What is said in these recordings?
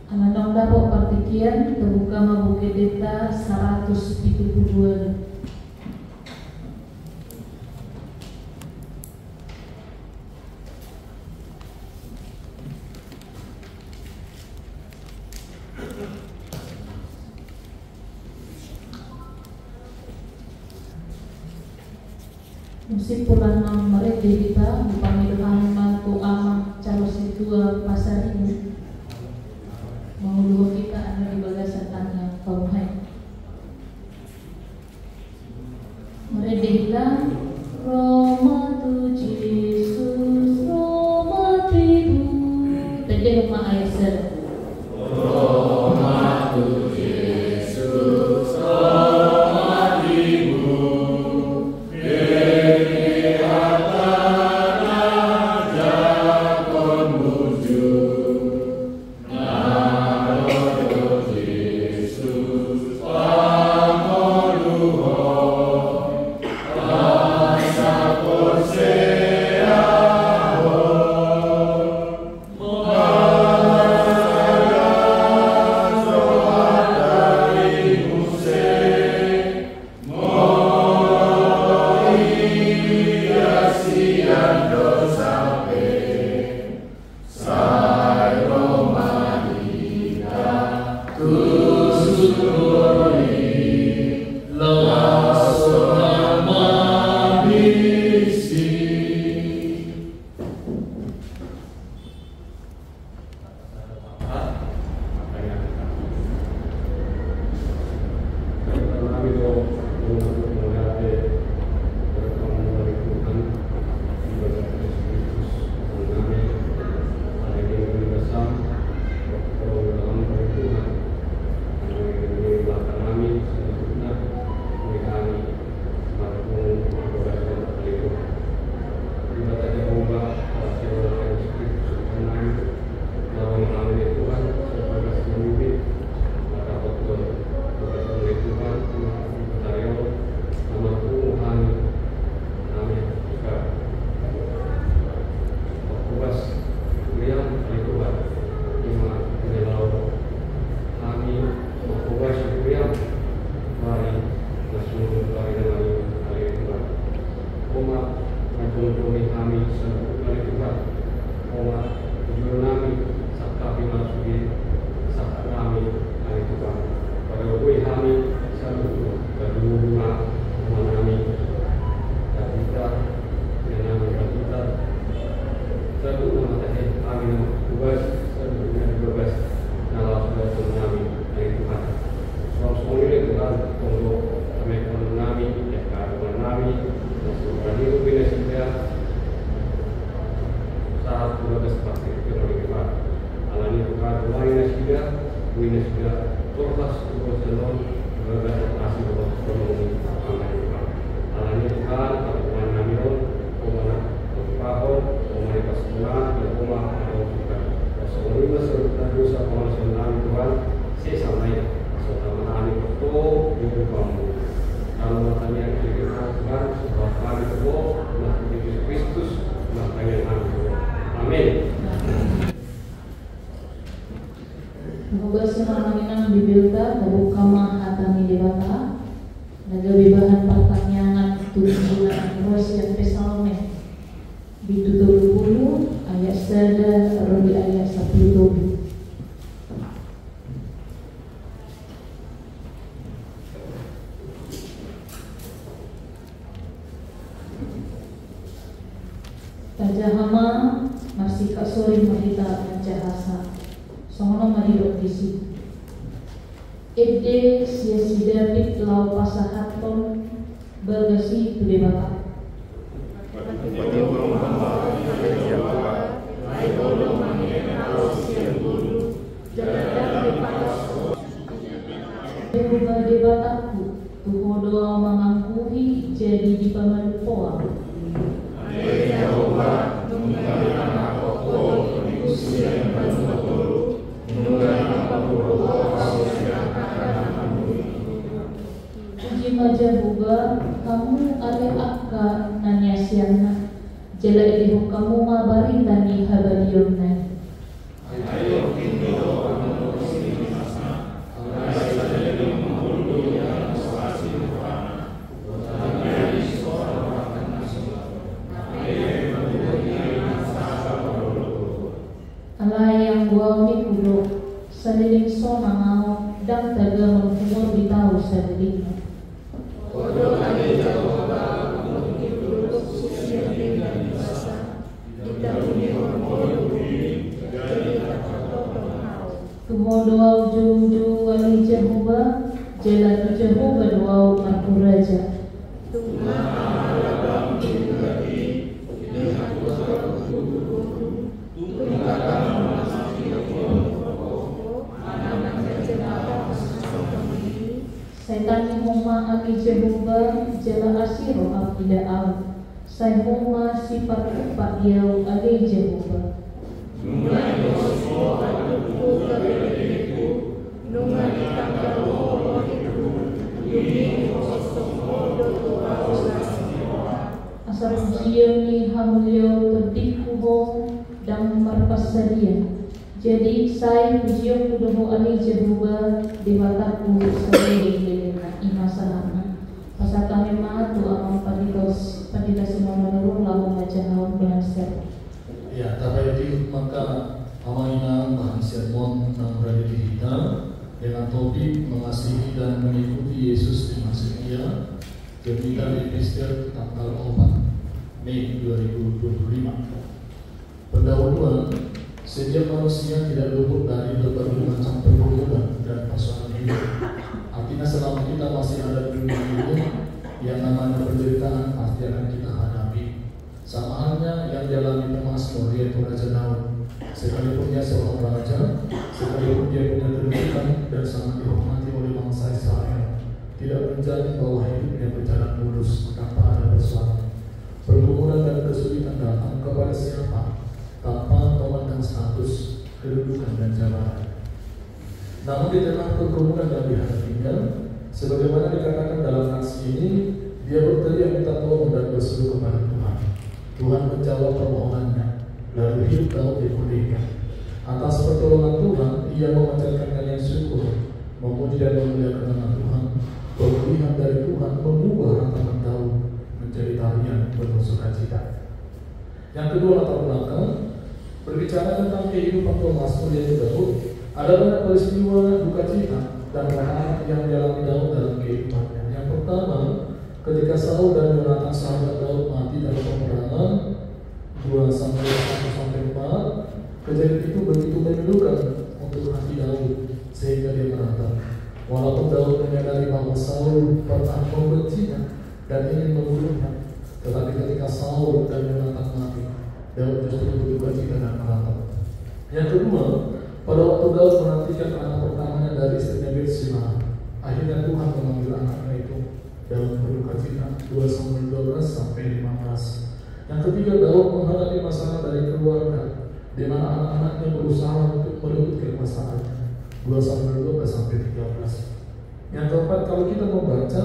Anandong dapok partikian terbuka mabuke deta 172. Musik pulang mereka kita panggilan mantu amang calo situa pasar ini menguluh kita ada di bagasan tanya kauhai mereka hilang Roma tu Yesus Roma tribu tadi rumah ayat ser Roma tu Yesus Roma tribu Tajahama masih kasori mahita mencahasa songono mahirot disi Ede sia David lau pasahaton bagasi tudebaka Dewa debataku tuhodoa mangangkuhi jadi di pamalupoa Maja buga kamu ada akka nanya siana jela di yang gua kudo saliling so mangao dan taga menghumur di tahu salilingnya. Kodo ane Jehova menghibur suci dengan masa kita punya kodo jadi kata tuho doa ujung wali Jehova jela tu Jehova doa aku raja. Tuhan Allah lagi dengan kuasa guru Tuhan Setan huma aki Jehova jela asiro apida au. Sai huma sifat upak yau agi Jehova. Nungan doso aduku kabeleku, nungan tanggal holo itu, yuni kosong hodo tua olasio. Asal usioni hamulio tertiku ho dan marpasaria. Jadi saya pujian kudoho ali Jehova dewataku sebagai imasalahna. Pasal kami matu amang padida semua menurun lalu ngajahau bahasa. Ya, tapi itu maka amaina bahan sermon yang berada di kita dengan topik mengasihi dan mengikuti Yesus di masa dia. Kita di Epistel tanggal 4 Mei 2025. Pendahuluan. Setiap manusia tidak luput dari berbagai macam pergumulan dan persoalan hidup. Artinya selama kita masih ada di dunia ini, yang namanya penderitaan pasti akan kita hadapi. Sama halnya yang dialami Mazmur, yaitu Raja Daud. Sekalipun dia seorang raja, sekalipun dia punya kedudukan dan sangat dihormati oleh bangsa Israel, tidak menjamin bahwa hidupnya berjalan mulus tanpa ada persoalan. Pergumulan dan kesulitan datang kepada siapa? Tanpa memandang status, kedudukan dan jabatan. Namun di tengah pergumulan yang dihadapinya, sebagaimana dikatakan dalam nats ini, dia berteriak minta tolong dan berseru kepada Tuhan. Tuhan menjawab permohonannya, lalu hidup Daud dipulihkan. Atas pertolongan Tuhan, ia memanjatkan nyanyian syukur, memuji dan memuliakan nama Tuhan. Pemulihan dari Tuhan mengubah ratapan Daud menjadi tarian penuh sukacita. Yang kedua, latar belakang berbicara tentang kehidupan Mazmur yaitu Daud. Ada banyak peristiwa duka cita dan anak yang dialami Daud dalam kehidupannya. Yang pertama, ketika Saul dan Yonatan sahabat Daud mati dalam peperangan 2 Samuel 1-4, kejadian itu begitu memilukan untuk hati Daud sehingga dia merantau. Walaupun Daud menyadari bahwa Saul pernah membencinya dan ingin membunuhnya, tetapi ketika Saul dan Yonatan mati, Daud justru berduka cita dan merantau. Yang kedua, pada waktu Daud menantikan anak pertamanya dari istrinya Bathsheba, akhirnya Tuhan memanggil anaknya itu. Daud berduka cita. 2 Samuel 12-15. Yang ketiga, Daud menghadapi masalah dari keluarga, di mana anak-anaknya berusaha untuk merebut kekuasaannya. 2 Samuel 12-13. Yang keempat, kalau kita membaca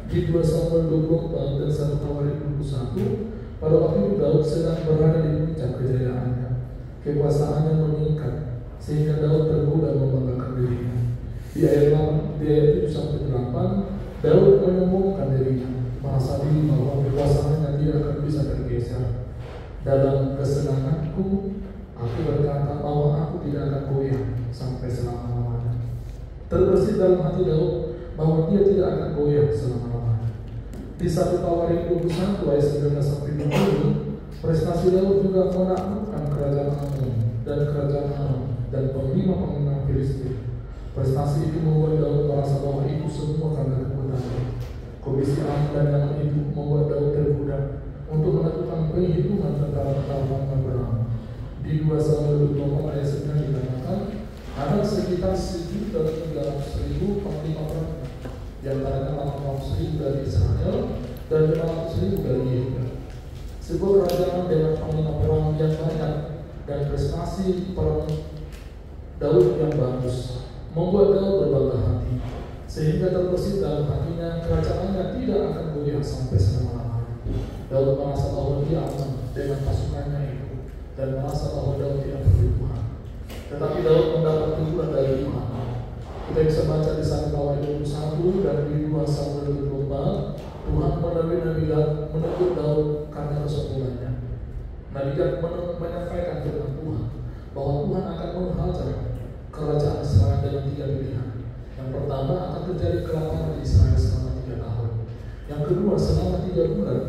di 2 Samuel 24 dan 1 Tawarik 21, pada waktu itu Daud sedang berada di puncak kejayaannya. Kekuasaannya meningkat sehingga Daud tergoda membanggakan dirinya. Di ayat 7-8, Daud menyombongkan dirinya, merasa diri bahwa kekuasaannya tidak akan bisa tergeser. Dalam kesenanganku, aku berkata bahwa aku tidak akan goyah sampai selama-lamanya. Terbersit dalam hati Daud bahwa dia tidak akan goyah selama-lamanya. Di 1 Tawarik 21 ayat 19-20, prestasi Daud juga menaklukkan kerajaan Ammon dan kerajaan Aram dan panglima-panglima Filistin. Prestasi itu membuat Daud merasa bahwa itu semua karena kekuatannya. Kondisi Ammon dan yang itu membuat Daud tergoda untuk melakukan penghitungan tentara-tentara berperang. Di 2 Samuel 24 ayat 9 dikatakan ada sekitar 1.300.000 panglima perang, di antaranya 800.000 dari Israel dan 500.000 dari Yehuda. Sebuah kerajaan dengan panglima perang yang banyak dan prestasi perang Daud yang bagus membuat Daud berbangga hati, sehingga terbesit dalam hatinya kerajaannya tidak akan goyah sampai selama-lamanya. Daud merasa bahwa dia aman dengan pasukannya itu dan merasa bahwa Daud tidak perlu Tuhan. Tetapi Daud mendapat teguran dari Tuhan. Kita bisa baca di 1 Tawarik 21 dan di 2 Samuel 24, Tuhan menegur Daud karena kesombongannya. Nabi Gad menyampaikan firman Tuhan bahwa Tuhan akan menghajar kerajaan Israel dengan 3 pilihan. Yang pertama, akan terjadi kelaparan di Israel selama 3 tahun. Yang kedua, selama 3 bulan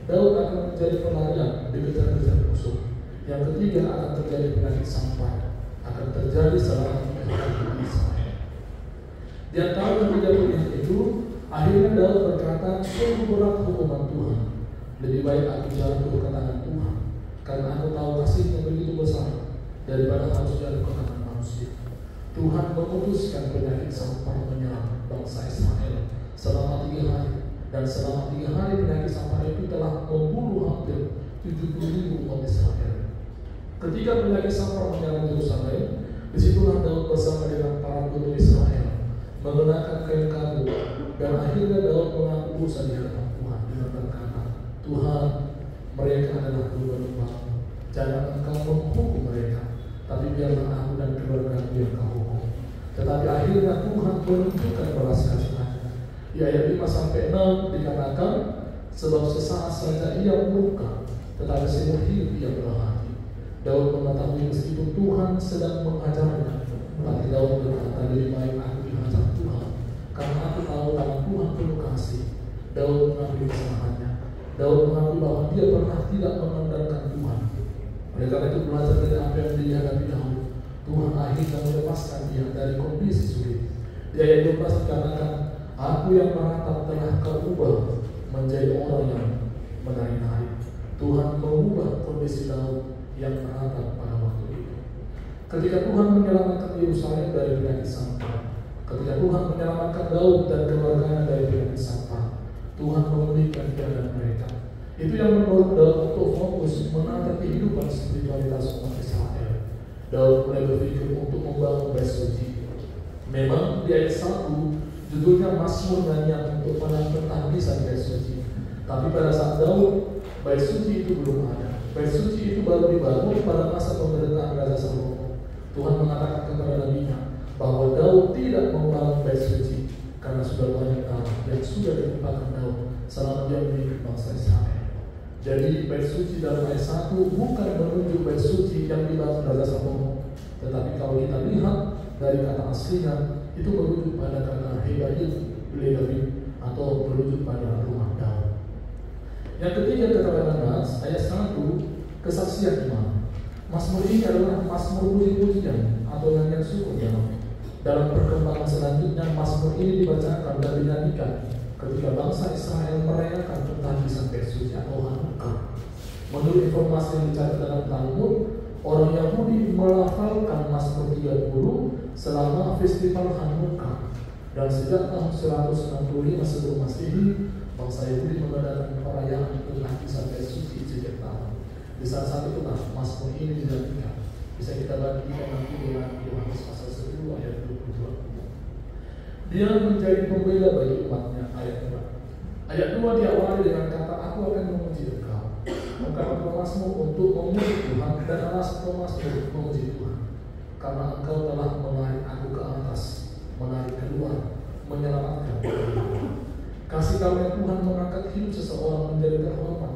Daud akan menjadi pelarian dikejar-kejar musuh. Yang ketiga, akan terjadi penyakit sampah, akan terjadi selama 3 hari di Israel. Di antara ketiga pilihan itu, akhirnya Daud berkata, sungguh berat hukuman Tuhan. Lebih baik aku jatuh ke tangan Tuhan, karena aku tahu kasih-Nya begitu besar daripada harus jatuh ke tangan manusia. Tuhan memutuskan penyakit sampar menyerang bangsa Israel selama 3 hari, dan selama 3 hari penyakit sampar itu telah membunuh hampir 70.000 umat Israel. Ketika penyakit sampar menyerang Yerusalem, disitulah Daud bersama dengan para guru Israel mengenakan kain kabut, dan akhirnya Daud mengaku dosa di hadapan Tuhan dengan berkata, Tuhan, mereka adalah domba-domba-Mu. Jangan Engkau menghukum mereka, tapi biarlah aku dan keluarga-Ku yang Kau hukum. Tetapi akhirnya Tuhan menunjukkan belas kasihan-Nya. Di ayat 5-6 dikatakan, sebab sesaat saja ia murka, tetapi seumur hidup ia berhati. Daud mengetahui meskipun Tuhan sedang menghajarnya, tapi Daud berkata, lebih baik aku dihajar Tuhan, karena aku tahu tangan Tuhan penuh kasih. Daud mengakui kesalahannya. Daud mengakui bahwa dia pernah tidak mengandalkan Tuhan. Oleh karena itu, belajar dari apa yang dihadapi Daud, Tuhan akhirnya melepaskan dia dari kondisi sulit. Di ayat 12 dikatakan, aku yang meratap telah Kau ubah menjadi orang yang menari-nari. Tuhan mengubah kondisi Daud yang meratap pada waktu itu. Ketika Tuhan menyelamatkan Yerusalem dari penyakit sampar, ketika Tuhan menyelamatkan Daud dan keluarganya dari penyakit sampar, Tuhan memulihkan keadaan mereka. Itu yang mendorong Daud untuk fokus menata kehidupan spiritualitas umat Israel. Daud mulai berpikir untuk membangun bait suci. Memang di ayat 1 judulnya Mazmur nyanyian untuk pentahbisan bait suci. Tapi pada saat Daud, bait suci itu belum ada. Bait suci itu baru dibangun pada masa pemerintahan Raja Salomo. Tuhan mengatakan kepada nabinya bahwa Daud tidak membangun bait suci karena sudah banyak tanah yang sudah dilimpahkan Daud selama dia memimpin bangsa Israel. Jadi bait suci dalam ayat 1 bukan menunjuk bait suci yang dibangun Raja Salomo, tetapi kalau kita lihat dari kata aslinya itu merujuk pada kata Hebayim David atau merujuk pada rumah Daud. Yang ketiga keterangan nas ayat 1, kesaksian iman. Mazmur ini adalah mazmur puji-pujian atau nyanyian syukur dalam perkembangan selanjutnya. Mazmur ini dibacakan dan dinyanyikan ketika bangsa Israel merayakan pentahbisan bait suci atau Hanukkah. Menurut informasi yang dicatat dalam Talmud, orang Yahudi melafalkan Mazmur 30 selama festival Hanukkah, dan sejak tahun 165 sebelum Masehi, bangsa Yahudi mengadakan perayaan pentahbisan bait suci setiap tahun. Di saat itulah Mazmur ini dinyanyikan. Bisa kita bagikan nanti dengan Yohanes pasal 10 ayat 22. Dia menjadi pembela bagi umatnya, ayat 2. Ayat 2 diawali dengan kata, aku akan memuji Engkau. Engkau bermasmur untuk memuji Tuhan, dan alas bermasmur memuji Tuhan, karena Engkau telah menarik aku ke atas, menarik keluar, menyelamatkan. Kasih karunia Tuhan mengangkat hidup seseorang menjadi terhormat,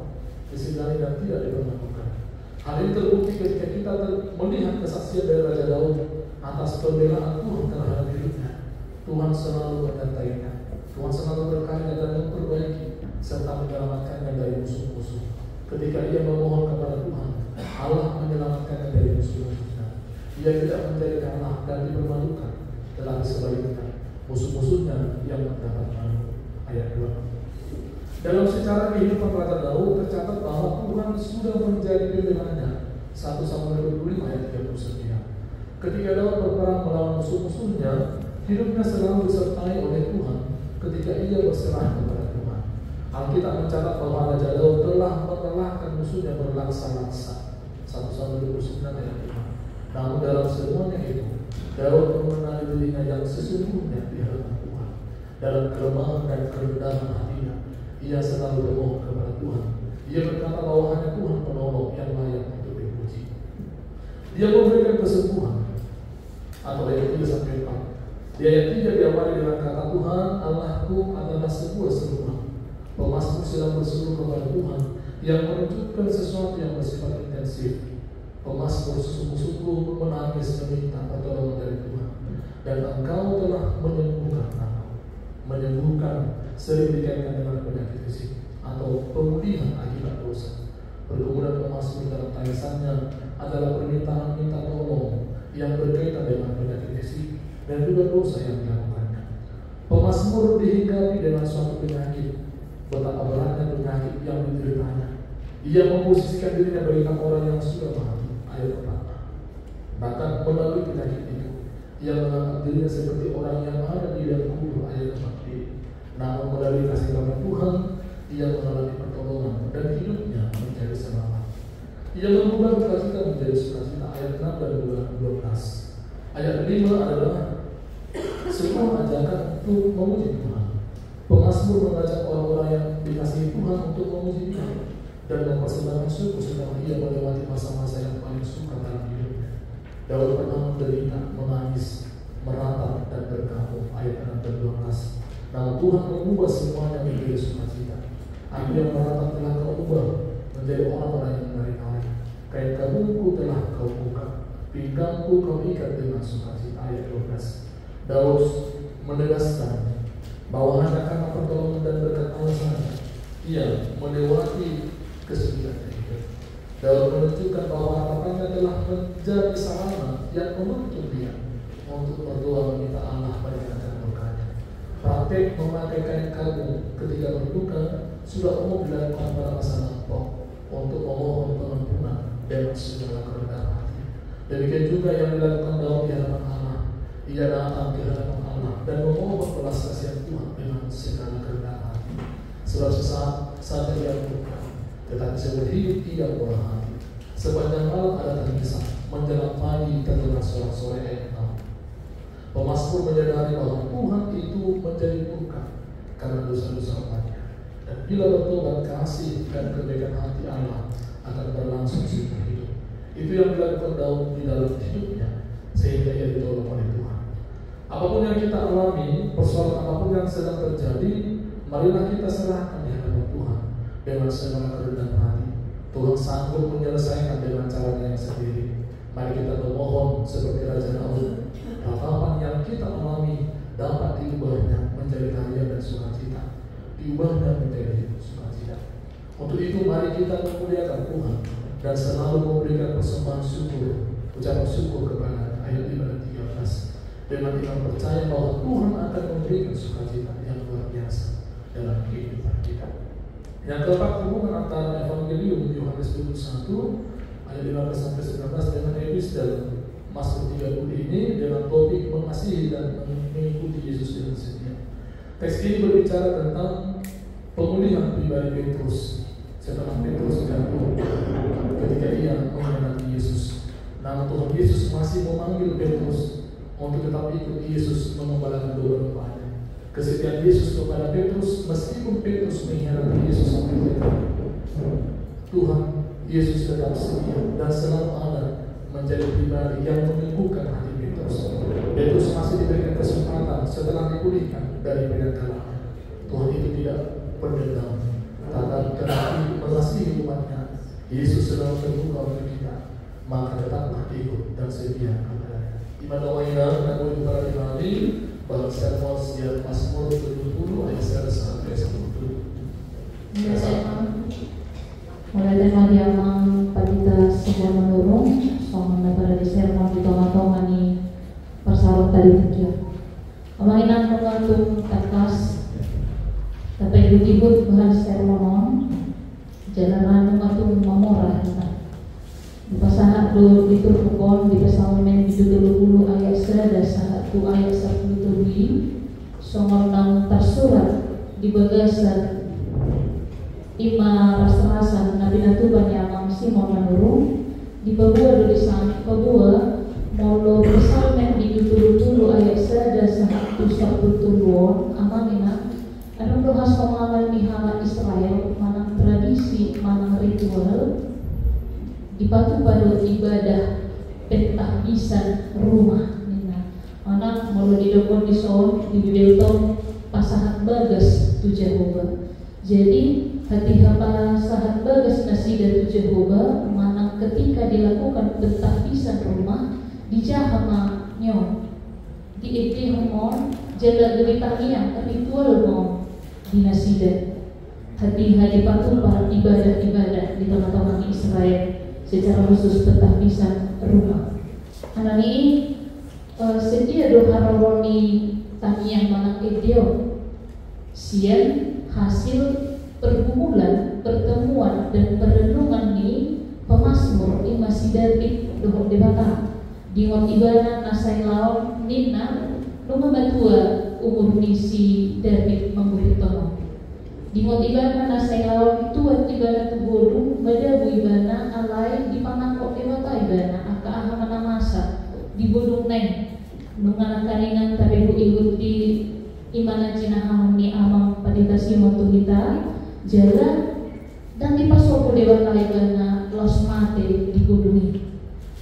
disidani dan tidak dipermalukan. Hal ini terbukti ketika kita melihat kesaksian dari Raja Daud atas pembelaan Tuhan terhadap hidupnya. Tuhan selalu menyertainya, Tuhan selalu berkarya dan memperbaiki serta menyelamatkannya dari musuh-musuh. Ketika ia memohon kepada Tuhan, Allah menyelamatkannya dari musuh-musuhnya. Ia tidak menjadi kalah dan dipermalukan, tetapi sebaliknya musuh-musuhnya yang mendapat malu. Ayat 2. Dalam sejarah kehidupan Raja Daud tercatat bahwa Tuhan sudah menjadi pembelanya. 1 Samuel 25 ayat 39. Ketika Daud berperang melawan musuh-musuhnya, hidupnya selalu disertai oleh Tuhan ketika ia berserah kepada Tuhan. Alkitab mencatat bahwa Raja Daud telah mengalahkan musuhnya berlaksa-laksa. 1 Samuel 29 ayat 5. Namun dalam semuanya itu, Daud mengenali dirinya yang sesungguhnya di hadapan Tuhan. Dalam kelemahan dan kerendahan hatinya, ia selalu berdoa kepada Tuhan. Ia berkata bahwa hanya Tuhan penolong yang layak untuk dipuji. Dia memberikan kesembuhan. Atau ayat 3-4. Di ayat 3 diawali dengan kata, Tuhan Allahku adalah sebuah seruan. Pemazmur sedang berseru kepada Tuhan yang menunjukkan sesuatu yang bersifat intensif. Pemazmur sungguh-sungguh menangis meminta pertolongan dari Tuhan, dan Engkau telah menyembuhkan aku, menyembuhkan sering dikaitkan dengan penyakit fisik atau pemulihan akibat dosa. Pergumulan pemazmur dalam tangisannya adalah permintaan minta tolong yang berkaitan dengan penyakit fisik dan juga dosa yang dilakukannya. Pemazmur dihinggapi dengan suatu penyakit, betapa beratnya penyakit yang dideritanya. Ia memposisikan dirinya bagaikan orang yang sudah mati. Ayat pertama. Bahkan melalui penyakit itu, ia menganggap dirinya seperti orang yang ada di dalam kubur. Ayat 4b. Namun melalui kasih karunia Tuhan, ia mengalami pertolongan dan hidupnya menjadi semangat. Ia mengubah sukacita menjadi sukacita. Ayat 6 dan 12. Ayat 5 adalah sebuah ajakan untuk memuji Tuhan. Pemazmur mengajak orang-orang yang dikasihi Tuhan untuk memuji Tuhan dan mempersembahkan syukur setelah ia melewati masa-masa yang paling sukar dalam hidupnya. Daud pernah menderita, menangis, meratap dan berkabung. Ayat 6 dan 12. Namun Tuhan mengubah semuanya menjadi sukacita. Aku yang meratap telah kau ubah menjadi orang-orang yang menari-nari. Kain kabungku telah kau buka, pinggangku kau ikat dengan sukacita. Ayat 12. Daud menegaskan bahwa hanya karena pertolongan dan berkat Allah saja ia melewati kesulitan itu. Daud menunjukkan bahwa harapannya telah menjadi sarana yang menuntut dia untuk berdoa meminta Allah berikan berkatnya. Praktek memakai kain kabung ketika berduka sudah umum dilakukan pada masa lampau untuk memohon pengampunan dan segala kerendahan hati. Demikian juga yang dilakukan Daud di hadapan Allah. Ia datang di hadapan Allah dan memohon belas kasihan Tuhan dengan segala kerendahan hati. Sebab saat ia berduka, tetapi seumur hidup ia murah hati. Sepanjang malam ada tangisan, menjelang pagi terdengar sorak-sorai. Ayat 6. Pemazmur menyadari bahwa Tuhan itu menjadi murka karena dosa-dosa umatnya, dan bila bertobat kasih dan kebaikan hati Allah akan berlangsung seumur hidup. Itu yang dilakukan Daud di dalam hidupnya sehingga ia ditolong oleh Tuhan. Apapun yang kita alami, persoalan apapun yang sedang terjadi, marilah kita serahkan di hadapan Tuhan dengan segala kerendahan hati. Tuhan sanggup menyelesaikan dengan caranya yang sendiri. Mari kita memohon seperti Raja Daud. Ratapan yang kita alami dapat diubahnya menjadi tarian dan sukacita, diubahnya menjadi sukacita. Untuk itu mari kita memuliakan Tuhan dan selalu memberikan persembahan syukur, ucapan syukur kepada ayat 5 dan 13, dengan kita percaya bahwa Tuhan akan memberikan sukacita yang luar biasa dalam kehidupan kita. Yang keempat, hubungan antara Evangelium Yohanes 21 ayat 15-19 dengan epistel Mazmur 30 ini dengan topik mengasihi dan mengikuti Yesus dengan setia. Teks ini berbicara tentang pemulihan pribadi Petrus setelah Petrus jatuh ketika ia mengkhianati Yesus. Namun Tuhan Yesus masih memanggil Petrus untuk tetap ikut Yesus mengembalakan domba-dombanya. Kesetiaan Yesus kepada Petrus meskipun Petrus mengkhianati Yesus sampai mati, Tuhan Yesus tetap setia dan selalu ada menjadi pribadi yang menyembuhkan hati Petrus. Petrus masih diberikan kesempatan setelah dipulihkan dari penyesalan. Tuhan itu tidak berdendam, tetapi mengasihi umatnya. Yesus selalu terbuka untuk kita, maka tetaplah ikut dan setia kepadanya. Iman doaina dan boleh berarti bahwa sermon siap Mazmur 70 ayat 1 sampai 10. Mulai tema diamang pagita semua menurung, soalnya pada di sermon di tengah-tengah ni persarut tadi kerja. Kemainan mengantung atas, tapi ikut bahan sermon, jalanan mengantung memorah. Di pasangan do diturukon di pesawamen di 20 ayat 1 dan 1 ayat 1 songol nang tersurat di bagasan ima rasa-rasa nabi natuban yang Simon menurung di pabua tulisan pabua molo pesawamen di 20 ayat 1 dan 1 tuluan amamina anong dohas pemahaman ni hama Israel manang tradisi manang ritual dipatu pada ibadah pentahbisan rumah nina anak malu di depan di soal di bidang pasahan bagas tu Jehovah. Jadi hati hamba sahat bagas nasi dari Jehovah manang ketika dilakukan pentahbisan rumah di jahama nyo di ete homon jala dari tarian ritual mo dinasida hati-hati patuh para ibadah-ibadah di tengah-tengah Israel secara khusus pentahbisan rumah. Anak ini sedia do hararoni tanian manang edeo sian hasil pergumulan, pertemuan dan perenungan ni pemazmur di Masjid David dohok debata di ibana nasai laon nina rumah batua umur misi David membuhitono di ibana nasai laon tua ibana tubudu badabu ibana alai di panangkok debata ibana aka aha mana masa di bodong neng nungan karingan tabehu ikut di imana jinahang ni amang paditasi motu kita jalan dan di pasopo dewata ibana los mate di gudungi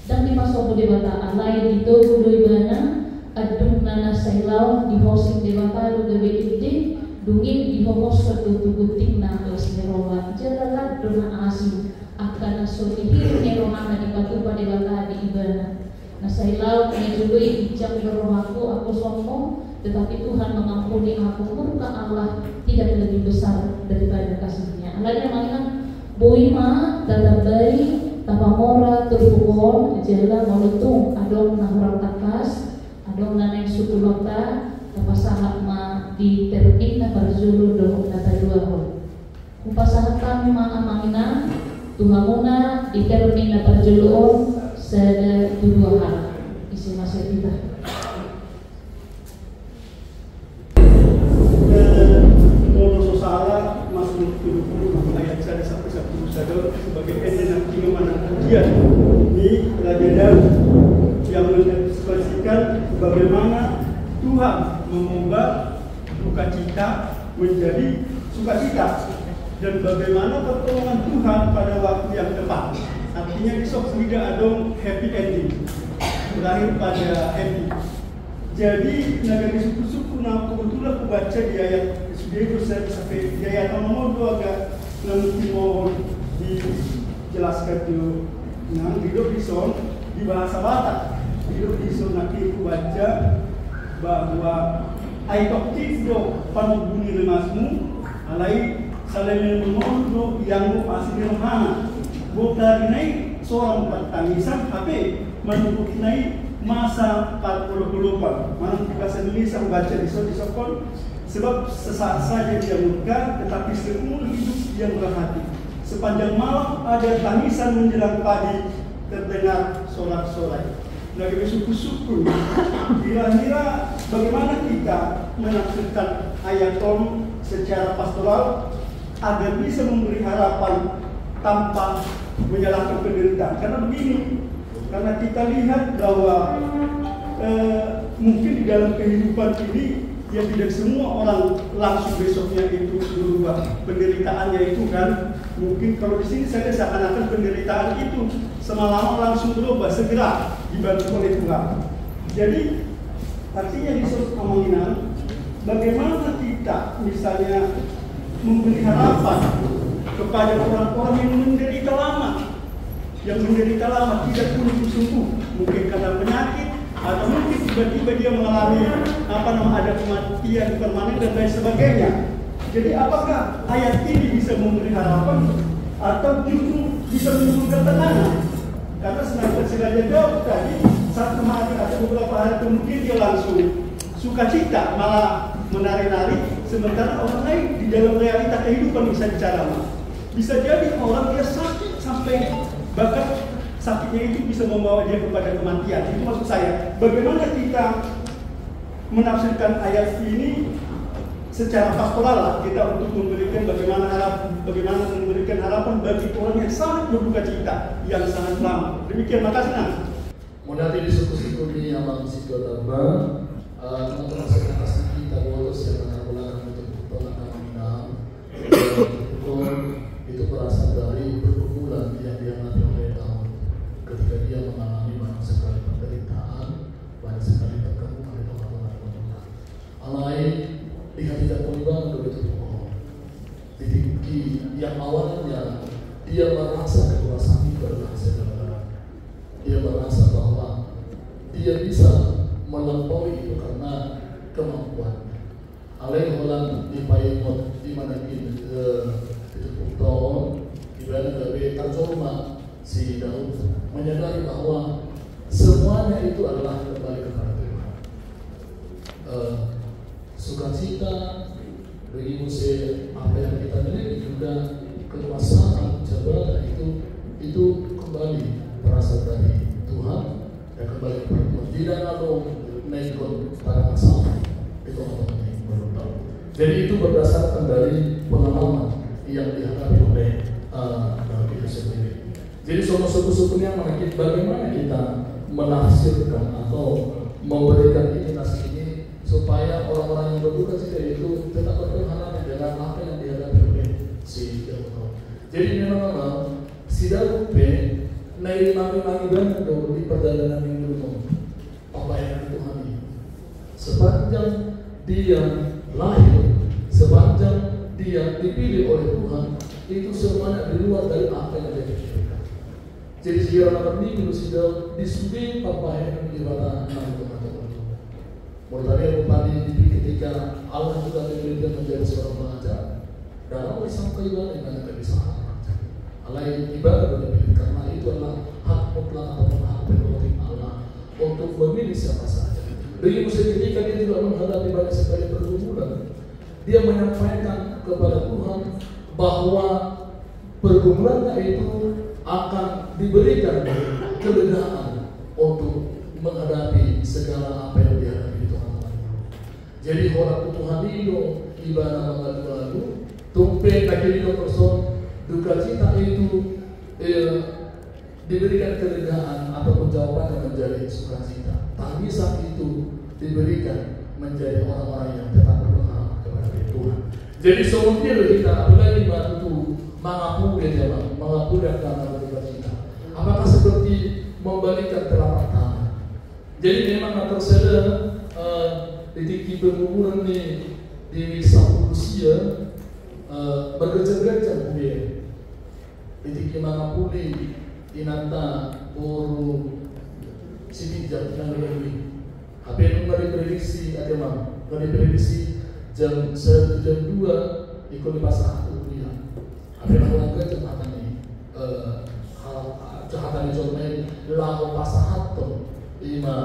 dan di pasopo dewata alai di togu ibana adung nana sailau di hosing dewata lu gawe ide dungin di hos suatu tugu tingna los nerowa jalan dona asi akan asori hiru nerohana di patu dewata di ibana nasailau menjului ijang aku sombong tetapi Tuhan mengampuni aku. Murka Allah tidak lebih besar daripada kasihnya. Alanya mainan boima datang dari tapamora turpukon jela molutung adong nahurang takas adong naneng suku lota tapasahat ma di terpin na barzulu dohong nata dua hon kupasahat kami mga manginan tuhamuna di terpin na barzulu on sada dua hal isi masa kita. Salah Mazmur 70 ayat 1 sampai 10 sebagai enak mana ujian ini Raja Daud yang mengekspresikan bagaimana Tuhan mengubah duka cita menjadi sukacita dan bagaimana pertolongan Tuhan pada waktu yang tepat. Artinya besok tidak ada happy ending, berakhir pada happy. Jadi negara suku-suku nah kebetulan aku baca di ayat Sudah sampai di ayat nomor 2 agak nanti mau dijelaskan tu nah hidup di son di bahasa Batak hidup di son nanti aku baca bahwa ayat tiga panubuni lemasmu alai salem memondo yang asli rohana bukan ini seorang pertangisan tapi menurut ini masa 40 mana di bahasa Indonesia membaca di sokon sebab sesaat saja dia murka tetapi seumur hidup dia murah hati sepanjang malam ada tangisan menjelang pagi terdengar sorak-sorai lagi suku-suku kira-kira bagaimana kita menafsirkan ayat Tom secara pastoral agar bisa memberi harapan tanpa menyalahkan penderitaan karena begini karena kita lihat bahwa mungkin di dalam kehidupan ini ya tidak semua orang langsung besoknya itu berubah penderitaannya itu kan mungkin kalau di sini saya seakan-akan penderitaan itu semalam langsung berubah segera dibantu oleh Tuhan. Jadi artinya di suatu kemenangan bagaimana kita misalnya memberi harapan kepada orang-orang yang menderita lama tidak pulih sembuh mungkin karena penyakit atau mungkin tiba-tiba dia mengalami ada kematian permanen dan lain sebagainya. Jadi apakah ayat ini bisa memberi harapan atau justru bisa menimbulkan ketenangan? Karena sengaja jawab tadi satu hari atau beberapa hari kemudian dia langsung sukacita malah menari-nari sementara orang lain di dalam realita kehidupan bisa bicara bisa jadi orang dia sakit sampai bahkan sakitnya itu bisa membawa dia kepada kematian. Itu maksud saya. Bagaimana kita menafsirkan ayat ini secara pastoral lah kita untuk memberikan bagaimana memberikan harapan bagi orang yang sangat berduka cita yang sangat lama. Demikian, makasih Nang. Mudati di suku-suku ini yang masih bertambah, teman-teman sekalian kita bolos yang mengakukan untuk penanganan itu berasal dari pergumulan yang dialami oleh Daud ketika dia mengalami banyak sekali penderitaan, banyak sekali terkemung oleh teman-teman. Alai lihat tidak berubah begitu pokok. Di yang awalnya dia merasa kekuasaan itu adalah segala dia bisa melampaui itu karena kemampuannya. Alai holang di payung di mana itu tahun ibarat dari terjemah si Daud menyadari bahwa semuanya itu adalah kembali kepada Tuhan. Sukacita bagi Musa apa yang kita miliki juga kekuasaan jabatan itu kembali berasal dari Tuhan dan kembali kepada Tuhan. Tidak lalu naikkan pada masalah itu teman-teman yang baru tahu. Jadi itu berdasarkan dari pengalaman yang dihadapi oleh dalam itu sendiri. Jadi semua suku-sukunya bagaimana kita menafsirkan atau memberikan indikasi ini supaya orang-orang yang berduka cita itu tetap berpengharapan dengan apa yang dihadapi oleh si Daud. Jadi memang si Daud naik lagi banget di perjalanan yang dulu pembayaran Tuhan ini. Sepanjang dia lahir, sepanjang dia dipilih oleh Tuhan, itu semuanya di luar dari apa yang dia pikirkan. Jadi sekiranya minggu sudah disudi pembayaran ibadah Tuhan. Mulai rupanya ketika Allah juga diberikan menjadi seorang pengajar, dan Allah sampai ibadah dengan kebiasaan pengajar. Allah ibadah diberikan karena itu adalah hak mutlak atau hak prerogatif Allah untuk memilih siapa saja. Bagi Musa ketika dia juga menghadapi banyak sekali pergumulan, dia menyampaikan kepada Tuhan bahwa pergumulannya itu akan diberikan kelegaan untuk menghadapi segala apa yang dihadapi Tuhan. Jadi orang Tuhan itu ibadah lalu tumpen kaki person duka cita itu diberikan kelegaan atau jawaban menjadi sukacita. Tangisan itu diberikan menjadi orang-orang yang tetap berpengaruh kepada Tuhan. Jadi semuanya kita apalagi bantu mengapung dia mengapung dan karena duka cita. Apakah seperti membalikan telapak tangan? Jadi memang tersedia di pergumulan di satu usia bergejar-gejar dia. Di mana puli inanta puru sini jam lebih. Apa yang diprediksi ada mang? Diprediksi jam 1 jam 2 ikut di pasar kuliah. Apa yang orang kerja jahatan ini? Jahatan ini lahu pasar hatto lima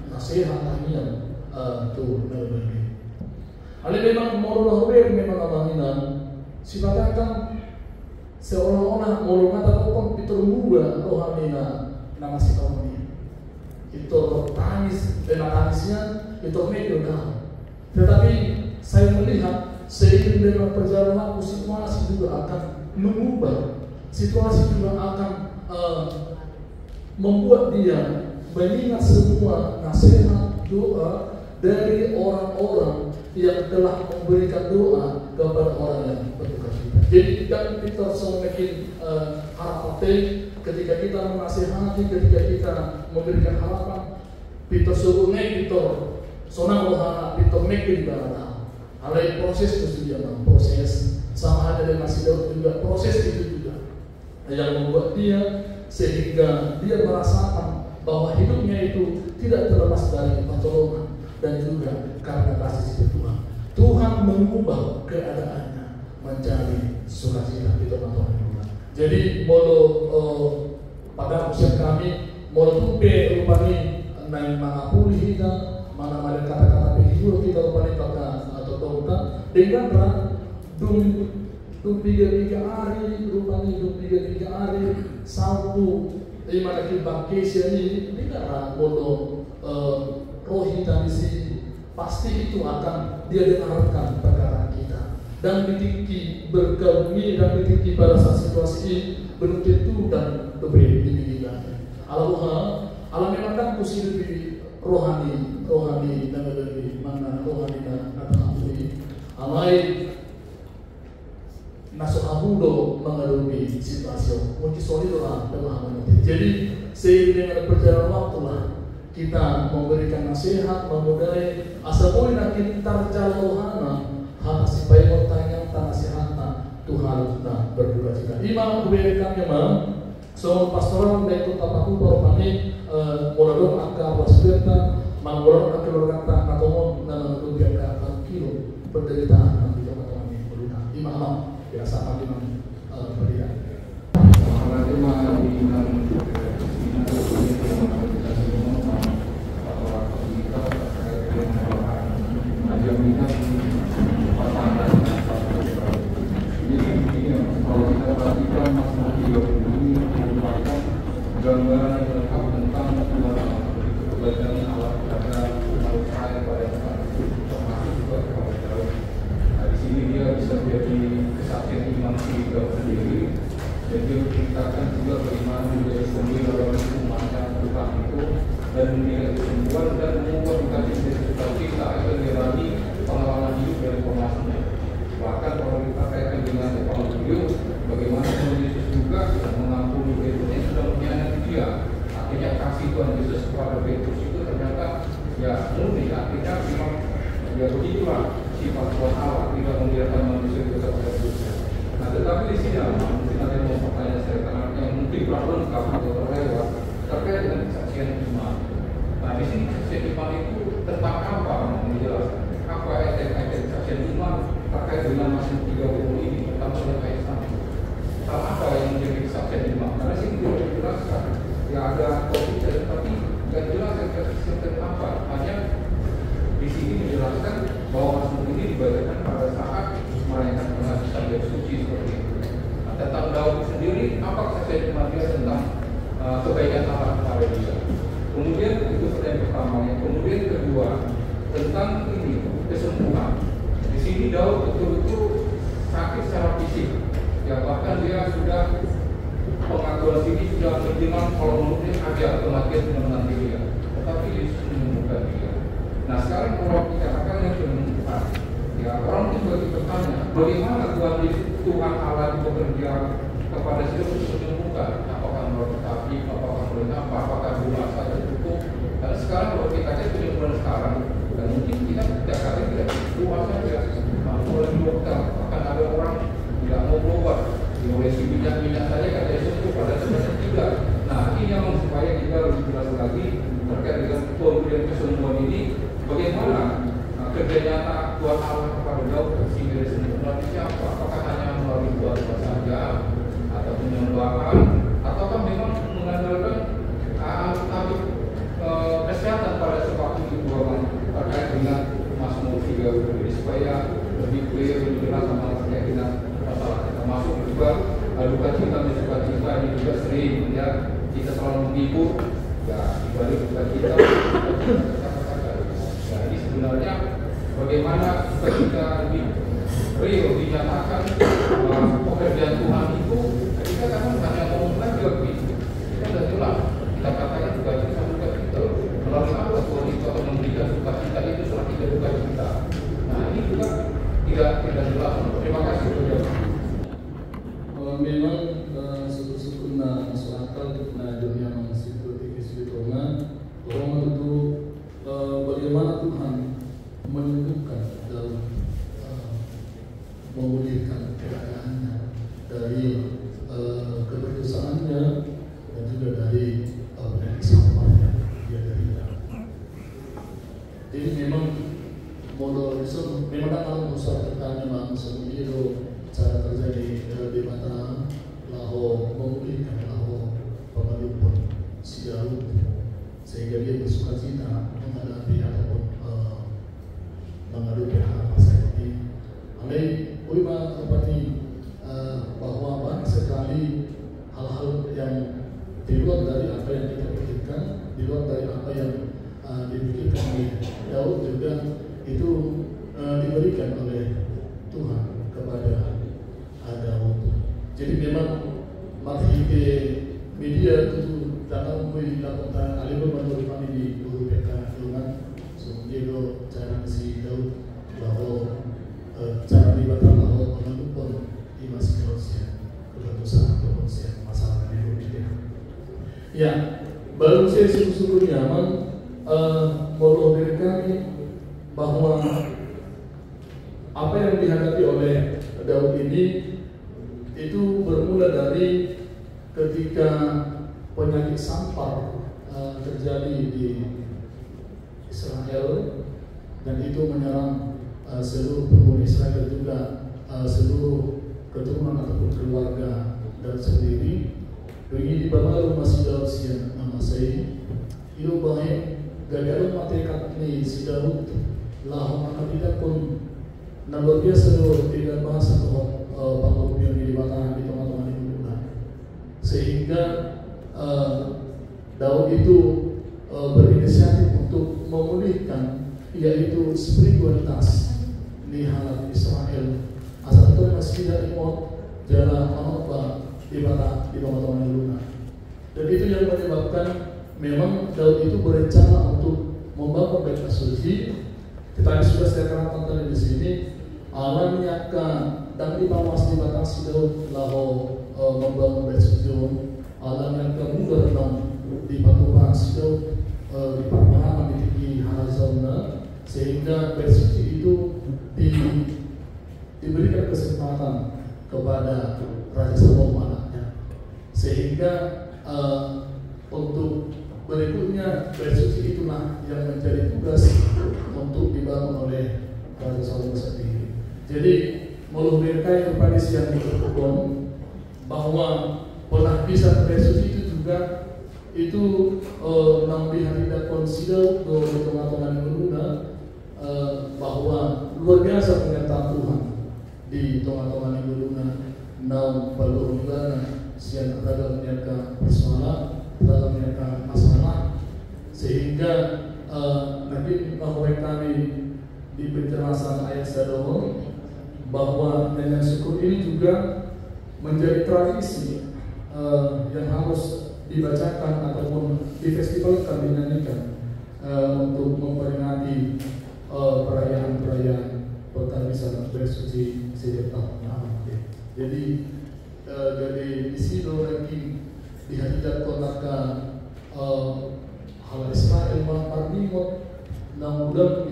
nasihat tanian tu lebih. Ale memang moral memang abanginan sifatnya kan seolah-olah moral mata pun diterbuka rohanina nama si kaum ini. Itu tangis tangisnya itu menyukai. Tetapi saya melihat seiring dengan perjalanan waktu situasi juga akan mengubah, situasi juga akan membuat dia mengingat semua nasihat doa dari orang-orang yang telah memberikan doa kepada orang yang berduka cita. Jadi dan kita semakin harapan ketika kita menasihati, ketika kita memberikan harapan, kita suruh naik kita sonang rohana, kita naik di barang. Alai proses itu juga proses sama ada dengan si Daud juga proses itu juga yang membuat dia sehingga dia merasakan bahwa hidupnya itu tidak terlepas dari pertolongan dan juga karena kasih Tuhan. Tuhan mengubah keadaannya menjadi sukacita di teman-teman Tuhan. Jadi pada usia kami tumpe rupanya naik mengapuli kita, mana kata-kata penghibur kita rupanya kata atau tongkat dengan tiga hari rupanya 3 hari satu lima lagi bangkesi ini tidak rohi tadi sih pasti itu akan dia dengarkan perkataan kita dan ditinggi bergauli dan ditinggi pada saat situasi ini belum tentu dan lebih dimiliki. Allah memang kan kursi lebih rohani dan lebih mana rohani dan ampuni. Alai nasuk abudo mengalami situasi mungkin solidolah pemahaman itu. Jadi seiring dengan perjalanan waktu lah kita memberikan nasihat, memudai asal boleh nak kita rohana hak supaya bertanya tentang nasihatnya Tuhan nak berduka cita. Imam berikan memang so pastoral dari kota Paku baru kami mulai akar wasbet kata mangurang atau kata natomon na lubiak ka kilo penderitaan ang dito katawan ni Luna. Di maama kaya sama di mang belia. Karena mah di dalam gambaran yang lengkap tentang kebaikan alat pada umat saya pada termasuk juga kepada Daud. Nah, di sini dia bisa menjadi kesaksian iman si Daud sendiri, dan dia menceritakan juga bagaimana dia sendiri dalam umatnya Tuhan itu dan menilai kesembuhan dan membuat kita menjadi kita akan menjalani pengalaman hidup dari pemasannya. Bahkan kalau kita kaitkan dengan Evangelium, bagaimana Tuhan Yesus juga mengampuni Petrus yang sudah mengkhianati dia. Artinya kasih Tuhan Yesus kepada Petrus itu ternyata ya murni. Artinya memang ya begitulah sifat Tuhan Allah, tidak membiarkan manusia itu terhadap dosa. Nah, tetapi di sini mungkin ada yang mau bertanya saya karena yang mungkin kurang lengkap atau terlewat terkait dengan kesaksian iman. Nah, di sini kesaksian iman itu tentang apa? Menjelaskan apa ayat-ayat kesaksian iman terkait dengan pasal 30 ini tentang ayat sama. Hal apa yang menjadi kesaksian iman? Karena sini tidak dijelaskan. Ya ada topik tapi tidak jelas kesaksian apa. Hanya di sini menjelaskan bahwa pasal ini dibacakan pada saat merayakan pengajian yang suci seperti itu. Nah, tentang Daud sendiri, apa kesaksian iman dia tentang kebaikan Allah kepada dia? Kemudian itu pertanyaan pertama. Yang kemudian kedua tentang ini kesembuhan. Di sini Daud betul-betul sakit secara fisik. Ya bahkan dia sudah pengakuan sini sudah menjelang kalau menurutnya ada kematian sudah menanti dia. Tetapi Yesus menyembuhkan dia. Nah sekarang kalau bicarakan yang penyembuhan, ya orang itu bagi bertanya, bagaimana Tuhan Allah itu bekerja kepada dia untuk menyembuhkan? Apakah melalui tapi, apakah melalui apa, apakah doa saja cukup? Karena sekarang kalau kita cek penyembuhan sekarang, dan mungkin kita tidak kali tidak doa saja. Melalui dokter, akan ada orang tidak mau berobat, diolesi minyak saja katanya sembuh, pada sebenarnya tidak. Nah ini yang supaya kita lebih jelas lagi terkait dengan pemberian kesembuhan ini, bagaimana kerja nyata Tuhan Allah kepada Daud sehingga dia sembuh melalui siapa? Apakah hanya melalui doa saja, atau penyembahan, ataukah memang mengandalkan alat kesehatan pada sepatu dibuangan terkait dengan Mazmur 3 ini supaya lebih clear, lebih jelas sama terkait dengan masalah termasuk juga duka cita dan suka cita ini juga sering ya kita selalu menghibur ya dibalik duka cita ya ini sebenarnya bagaimana ketika lebih real dinyatakan pekerjaan Tuhan itu kita kan hanya ngomong saja gitu kita sudah jelas kita katakan duka cita duka cita melalui apa Tuhan itu akan memberikan duka cita itu setelah kita duka cita. Nah ini juga tidak jelas. Terima kasih. Memang suku-suku na masyarakat na dunia masih ketika orang itu bagaimana Tuhan menyembuhkan dalam memulihkan keadaannya dari keberdosaannya dan juga dari sampahnya dia derita. Jadi memang modal itu memang kalau usaha kita memang seperti itu cara terjadi di mata laho memulihkan laho pemelipun si Daud sehingga dia bersuka cita menghadapi ataupun menghadapi hal masa ini. Amai ulama seperti bahwa banyak sekali hal-hal yang di luar dari apa yang kita pikirkan, di luar dari apa yang dipikirkan oleh Daud juga itu diberikan oleh Tuhan kepada Daud. Jadi memang mati ke media itu datang melakukan alih menurut kami di guru PK dengan sehingga cara si Daud bahwa cara dibatal bahwa menentukan di masih manusia keputusan manusia masalah yang berbeda. Ya, baru saya suku-suku nyaman mau kami bahwa apa yang dihadapi oleh Daud ini itu bermula dari ketika penyakit sampar terjadi di Israel, dan itu menyerang seluruh penghuni Israel juga, seluruh keturunan ataupun keluarga dan sendiri. Begini bamalu masih Daud sian nama saya. Itu baik gagalan matekat ni si Daud lah maka tidak pun luar biasa dengan bahasa panggung di batang di teman-teman itu juga. Sehingga Daud itu berinisiatif untuk memulihkan yaitu spiritualitas di halat Israel. Asal itu masih tidak imut jalan apa di teman-teman dulu. Dan itu yang menyebabkan memang Daud itu berencana untuk membangun Bait Suci. Tetapi sudah saya katakan di sini, Allah niatkan dan di bawah di batang si Daud lalu membangun Bait Suci. Allah niatkan mudah dong di patuhan si Daud di patuhan di Harazona, sehingga Bait Suci itu diberikan kesempatan kepada Raja Salomo anaknya, sehingga untuk berikutnya Bait Suci itulah yang menjadi tugas untuk dibangun oleh Raja Salomo sendiri. Jadi meluberkan kepada siang itu bahwa penghabisan Bait Suci itu juga itu nampi hari dan konsider do tengah-tengah menuna bahwa luar biasa pernyataan Tuhan di tengah-tengah menuna nau perlu juga siang dalam mereka persoalan dalam mereka masalah, sehingga nanti bahwa kami di penjelasan ayat sadar bahwa dengan syukur ini juga menjadi tradisi yang harus dibacakan ataupun difestivalkan, dinyanyikan untuk memperingati perayaan penghabisan Bait Suci setiap tahun. Jadi dari sini lagi dihadirat kota hal Israel mempermimot nang bulan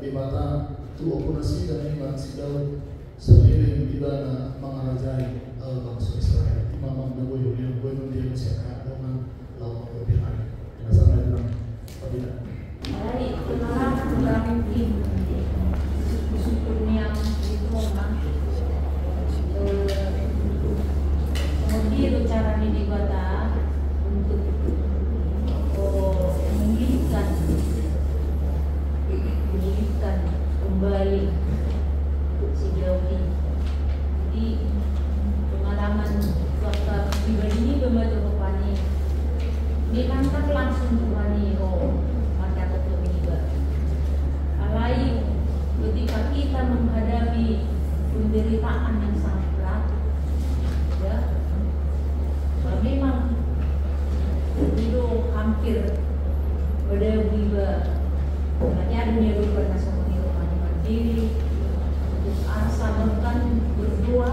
di mata tu operasi dan iman si Daud seiring di mana mengarajai bangsa Israel. Imam Nawawi yang boleh dia siapa dengan lawan berbicara. Tidak sama dengan tidak. Jadi kenalan kurang mungkin syukurnya itu memang kemudian cara dibaca untuk memulihkan kembali si Daud ini. Jadi pengalaman waktu pribadi ini membaca rupanya ditangkap langsung rupanya maka tetap juga. Alai ketika kita menghadapi penderitaan yang sangat berat, ya, memang itu hampir berdebu makanya dunia lupa nasa menirupani mandiri untuk asa bahkan berdua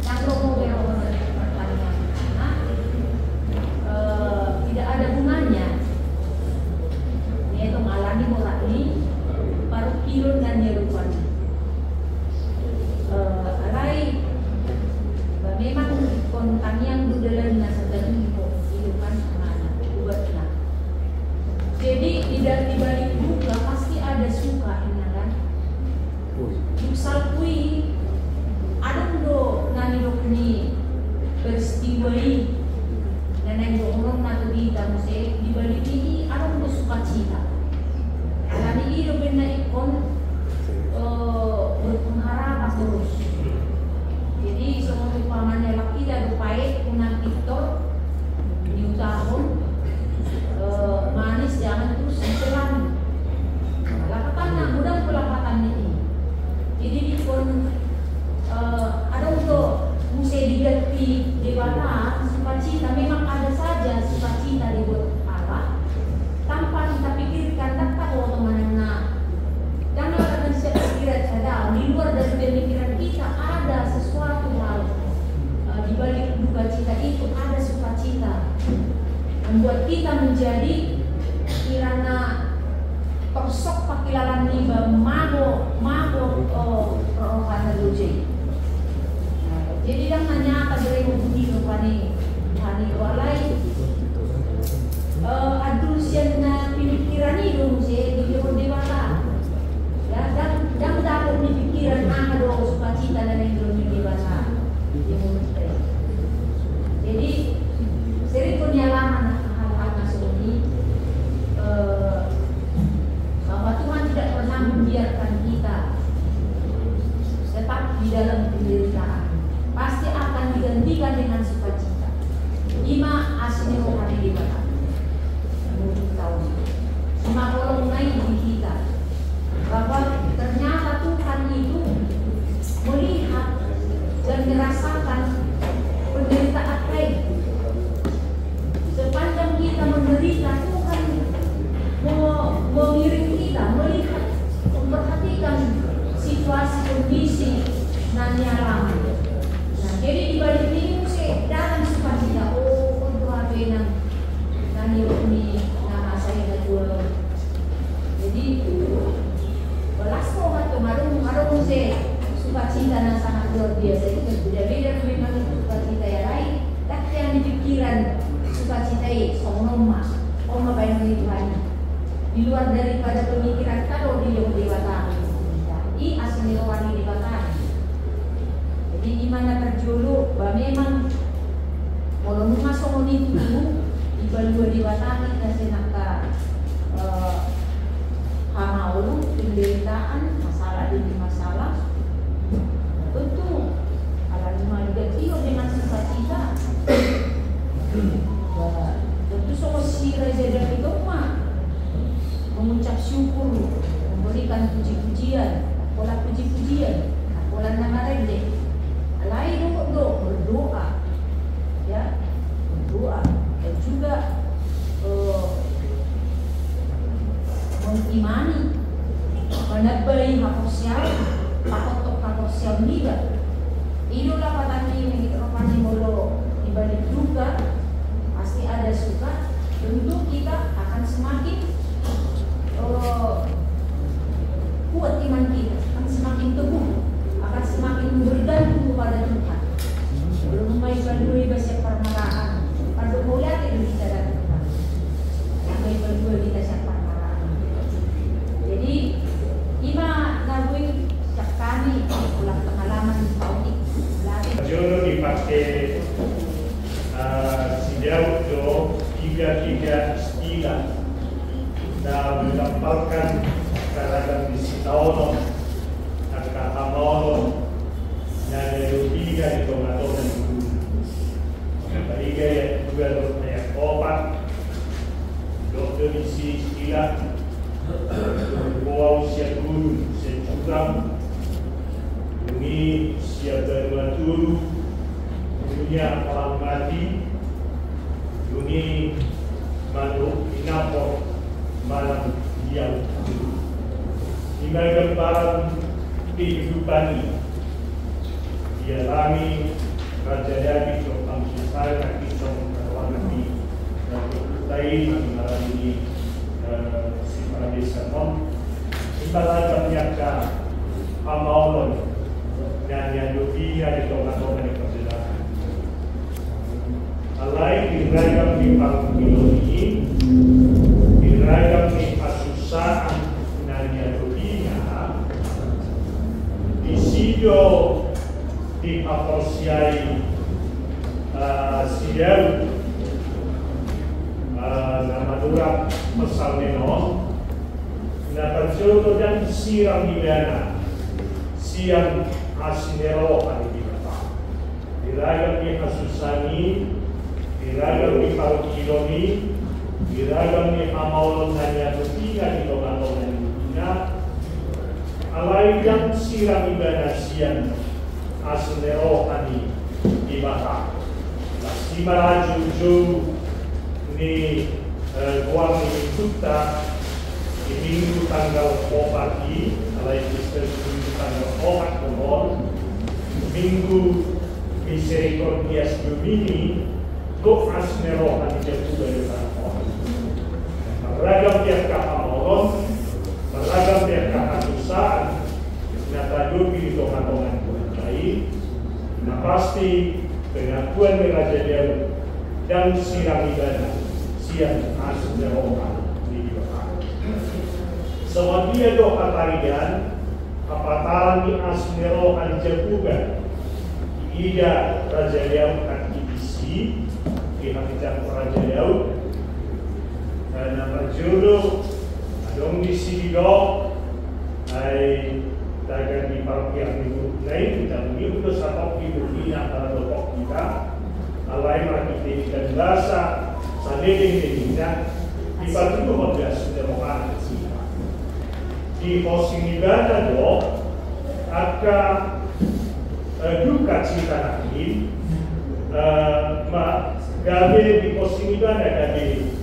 kalau mau bertanya karena tidak ada gunanya ini itu malani morali baru pilun dan nirupani alai memang kontan yang budalan nasa dalam kehidupan mana buatlah. Jadi tidak dibalik duka pasti ada suka ini kan. Salkui ada ndo nani dokni peristiwai dan yang orang natu kita mesti dibalik ini ada ndo sukacita. Nani itu benar ikon berpengharapan terus. Jadi semua pamannya laki dan upaya kunang Victor di tahun manis jangan terus diselami. Lapatan nak mudah pelapatan ini. Jadi di pun ada untuk mesti digerti di mana sukacita memang ada saja sukacita dibuat Allah tanpa kita pikirkan dapat waktu mana. Dan akan sekiranya ada di luar dari pemikiran kita ada sesuatu hal di balik duka cita itu ada sukacita membuat kita menjadi kirana persok pakilalan liba mabo perohana luji. Jadi dan hanya kadere budi rupani hani walai adul sian na pemikiran itu mesti kondisi nanya lama. Nah, jadi di balik ini saya dalam sukacita untuk apa yang nanya ini nama saya kedua. Jadi belas mau atau marung saya sukacita yang sangat luar biasa itu berbeda-beda memang sukacita yang lain. Tapi yang di pikiran sukacita itu oma baik Tuhan. Di luar daripada pemikiran kalau di yang dewata. I asli wani dewata. Jadi gimana terjulu bahwa memang kalau masuk itu di balik dewata kita senaka hamaulu penderitaan masalah demi masalah. Tentu alam juga dengan sukacita. Tentu semua si Raja Daud itu mengucap syukur, memberikan puji-pujian, pola puji-pujian, pola nama rendek. Lain untuk berdoa, ya, berdoa dan juga mengimani, menabai haposial juga. Itulah patahnya yang kita rupanya molo dibalik juga pasti ada suka. Tentu kita akan semakin kuat iman kita, akan semakin teguh, akan semakin bergantung kepada Tuhan. Belum main berdua bahasa permaraan, pada mulia itu kita datang. Yang main berdua kita siapa permaraan. Jadi ima nabui setiap kali ulang pengalaman di tahun ini. Jono dipakai sejauh itu tiga istilah dan menempatkan kadang di sitaono, agak hamono, dan yang tiga di tomato dan guru. Yang ketiga yang juga yang opat, dokter isi istilah, bawa usia guru, sejuram, ini siapa dua turu, dunia orang mati, dunia makhluk inapok malam yang lima gambaran kehidupan ini dialami Raja Daud tentang kisah kisah kawan Nabi dan lain malam ini si para desanon ibarat nyaka amaulon dan yang dunia di tengah-tengah di perjalanan alai diragam di pangkilo ini diragam di asusaan nanya dunia di sido di apresiai si Daud nama durap pasal neno na perjodoh dan siram di dana siang asinero pada kita diragam di asusani diragam di pangkilo ini diragam ni amaulon hanya bertiga di tengah-tengah dunia alai yang siram ibadah siang asunero ani ibadah si maraju ni guang ni kita di minggu tanggal 4 pagi alai Kristen minggu tanggal 4 kemon minggu misericordias Domini go asunero ani jatuh dari tanah beragam tiap keamalan, beragam tiap kehadusan, nyata dupi di tengah-tengah Tuhan lain. Nah pasti pengakuan Raja Daud dan siram ibadah siang asal Jehovah di bawah. Semua dia doa tarian, apataran di asal Jehovah juga. Ida Raja Daud aktivisi di hadirat Raja Daud. Na perjodoh adong di sini do ay dagan di parokia minggu lain kita minggu sa ibu ina para dokok kita alay makiti dan bahasa saling kita di pagi magbias demokan sila di posing ibadah do aka duka cita nakin gabe di posing ibadah gabe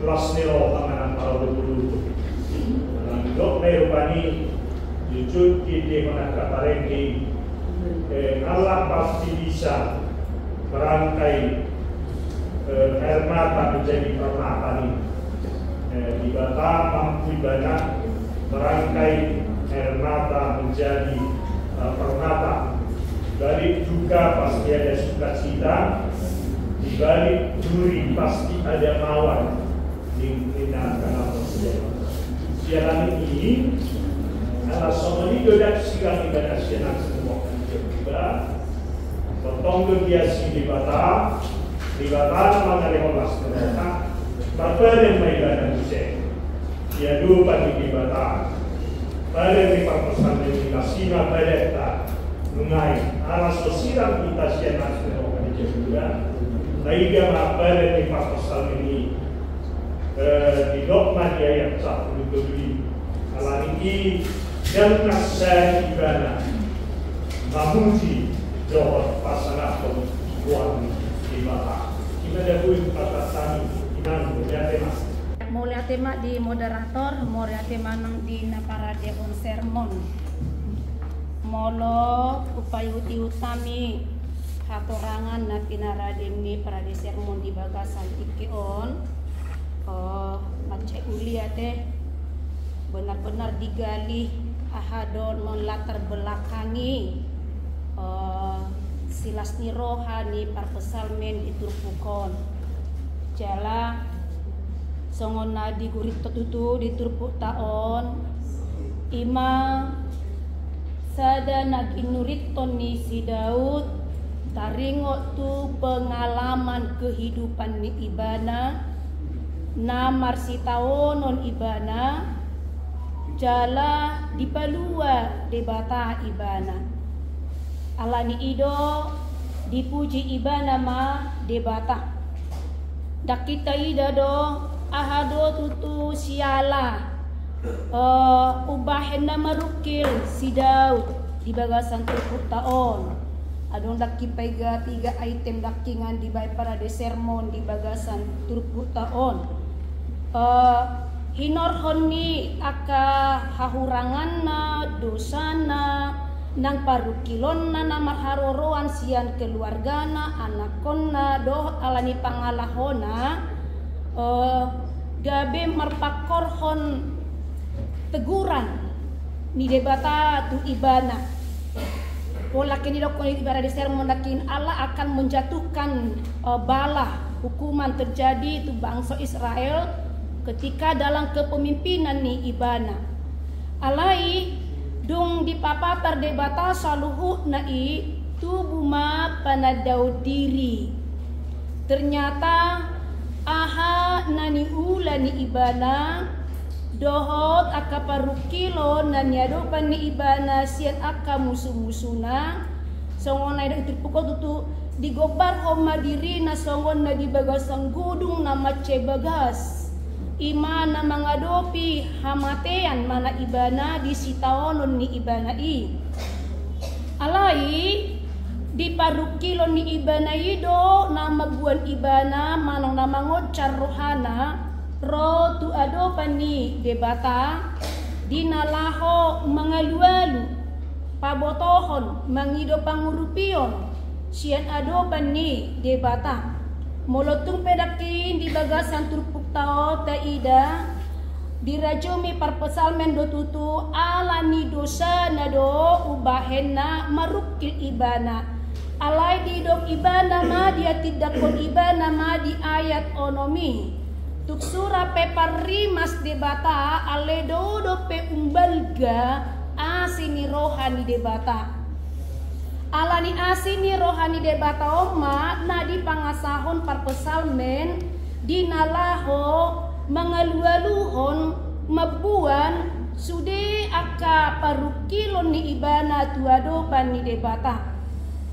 kelas nero panganan para dulu. Dok mayro pani Jujur kita menakabarengki Allah pasti bisa merangkai air mata menjadi permata ini. Di Bata mampu ibadah merangkai air mata menjadi permata. Balik duka pasti ada sukacita, di balik duri pasti ada mawar. Karena siaran ini adalah somoni dodak siang ibadah siang semua juga. Potong kegiatan di Bata mengenai Allah SWT. Berbagai ibadah musik, dia lupa di Bata. Pada di perpesan dari kasina pada mengai arah sosial kita siapa semua kerja juga. Naiga apa di perpesan ini di dogma dia yang satu diberi alam ini dan kasih ibadah mamuji jawab pasangan perempuan di Bata. Kita dahulu perpesan inan tema. Mulai tema di moderator, mulai tema nang di napara deon sermon. Molo upayuti utami hatorangan na pinaraden ni para di sermon di bagasan ikion. Macam uli ate benar-benar digali ahadon melatar belakangi silas ni rohani parpesalmen diturpukon. Jala songon na di gurit tutu di turpuk taon ima sada naginuriton ni si Daud taringo tu pengalaman kehidupan ni ibana namar si taonon ibana jala di palua di Bata ibana alani ido dipuji ibana ma di Bata dak kita ida do ahado tutu siala ubahen na marukil si Daud di bagasan turpuk taon adong daki paiga 3 item dakingan di bay para de sermon di bagasan turpuk taon hinorhon ni aka hahurangan na dosana nang parukilon na marharoroan sian keluargana anakon na doh alani pangalahona gabe marpakorhon teguran ni debata tu ibana pola kini dokon ibarat di sermon dakin Allah akan menjatuhkan bala hukuman terjadi tu bangsa Israel ketika dalam kepemimpinan ni ibana alai dung di papatar debata saluhu nai tubuma panadau diri ternyata aha nani ula ni ibana dohot aka parukilo nani adopan ni ibana siat aka musuh-musuhna songon na itu pukul tutu digobar homa diri na songon na di bagasang gudung na mace bagas imana mangadopi hamatean mana ibana di sitaonon ni ibana i alai di parukilon ni ibana ido nama buan ibana manong nama ngocar rohana ro tu adopan ni debata dinalaho mangalualu pabotohon mangido pangurupion sian adopan ni debata molotung pedakin di bagasan turpuk tao taida dirajumi parpesalmen do tutu alani dosa nado ubahena marukil ibana alai di dok ibana ma dia tidak kon ibana ma di ayat onomi tuk sura pe parimas debata ale do pe umbalga asini rohani debata alani asini rohani debata oma na di pangasahon parpesalmen dinalaho mangalualuhon mabuan sude aka parukilon ni ibana tuadopan ni debata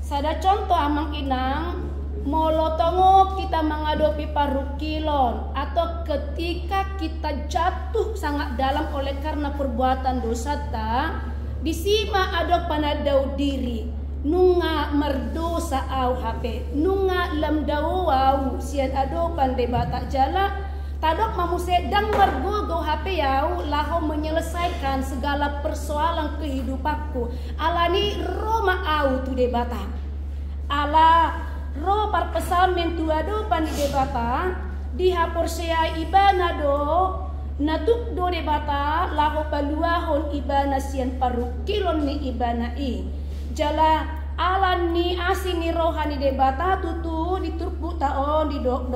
sada contoh amang inang molotongo kita mengadopi parukilon atau ketika kita jatuh sangat dalam oleh karena perbuatan dosa ta disima adok panadau diri nunga merdosa au hape nunga lam dawau sian adopan debata jala Tadok mamu sedang bergogo HP yau laho menyelesaikan segala persoalan kehidupanku. Alani Roma au tu debata. Ala ro parpesan mentuado pan debata dihapor sea ibana do natuk do debata laho paluahon ibana sian parukilon ni ibana i. Jala alan ni asini rohani debata tutu diturpu taon di dok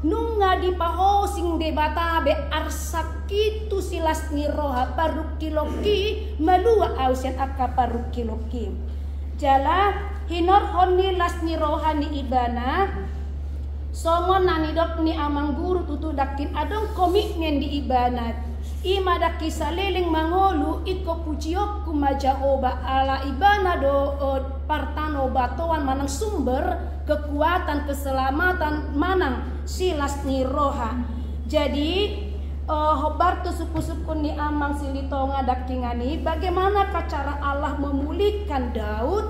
nunga di pahosing debata be arsakitu silas ni roha parukiloki malua ausian akka parukiloki. Jala hinor honi las ni rohani ibana songon nani dok ni amang guru tutu dakin adong komitmen di ibana. Ima daki saliling mangolu iko pujiok kumaja oba ala ibana do partano batoan manang sumber kekuatan keselamatan manang silas ni roha. Jadi hobar tu suku-suku ni amang silitonga dakingani bagaimana cara Allah memulihkan Daud.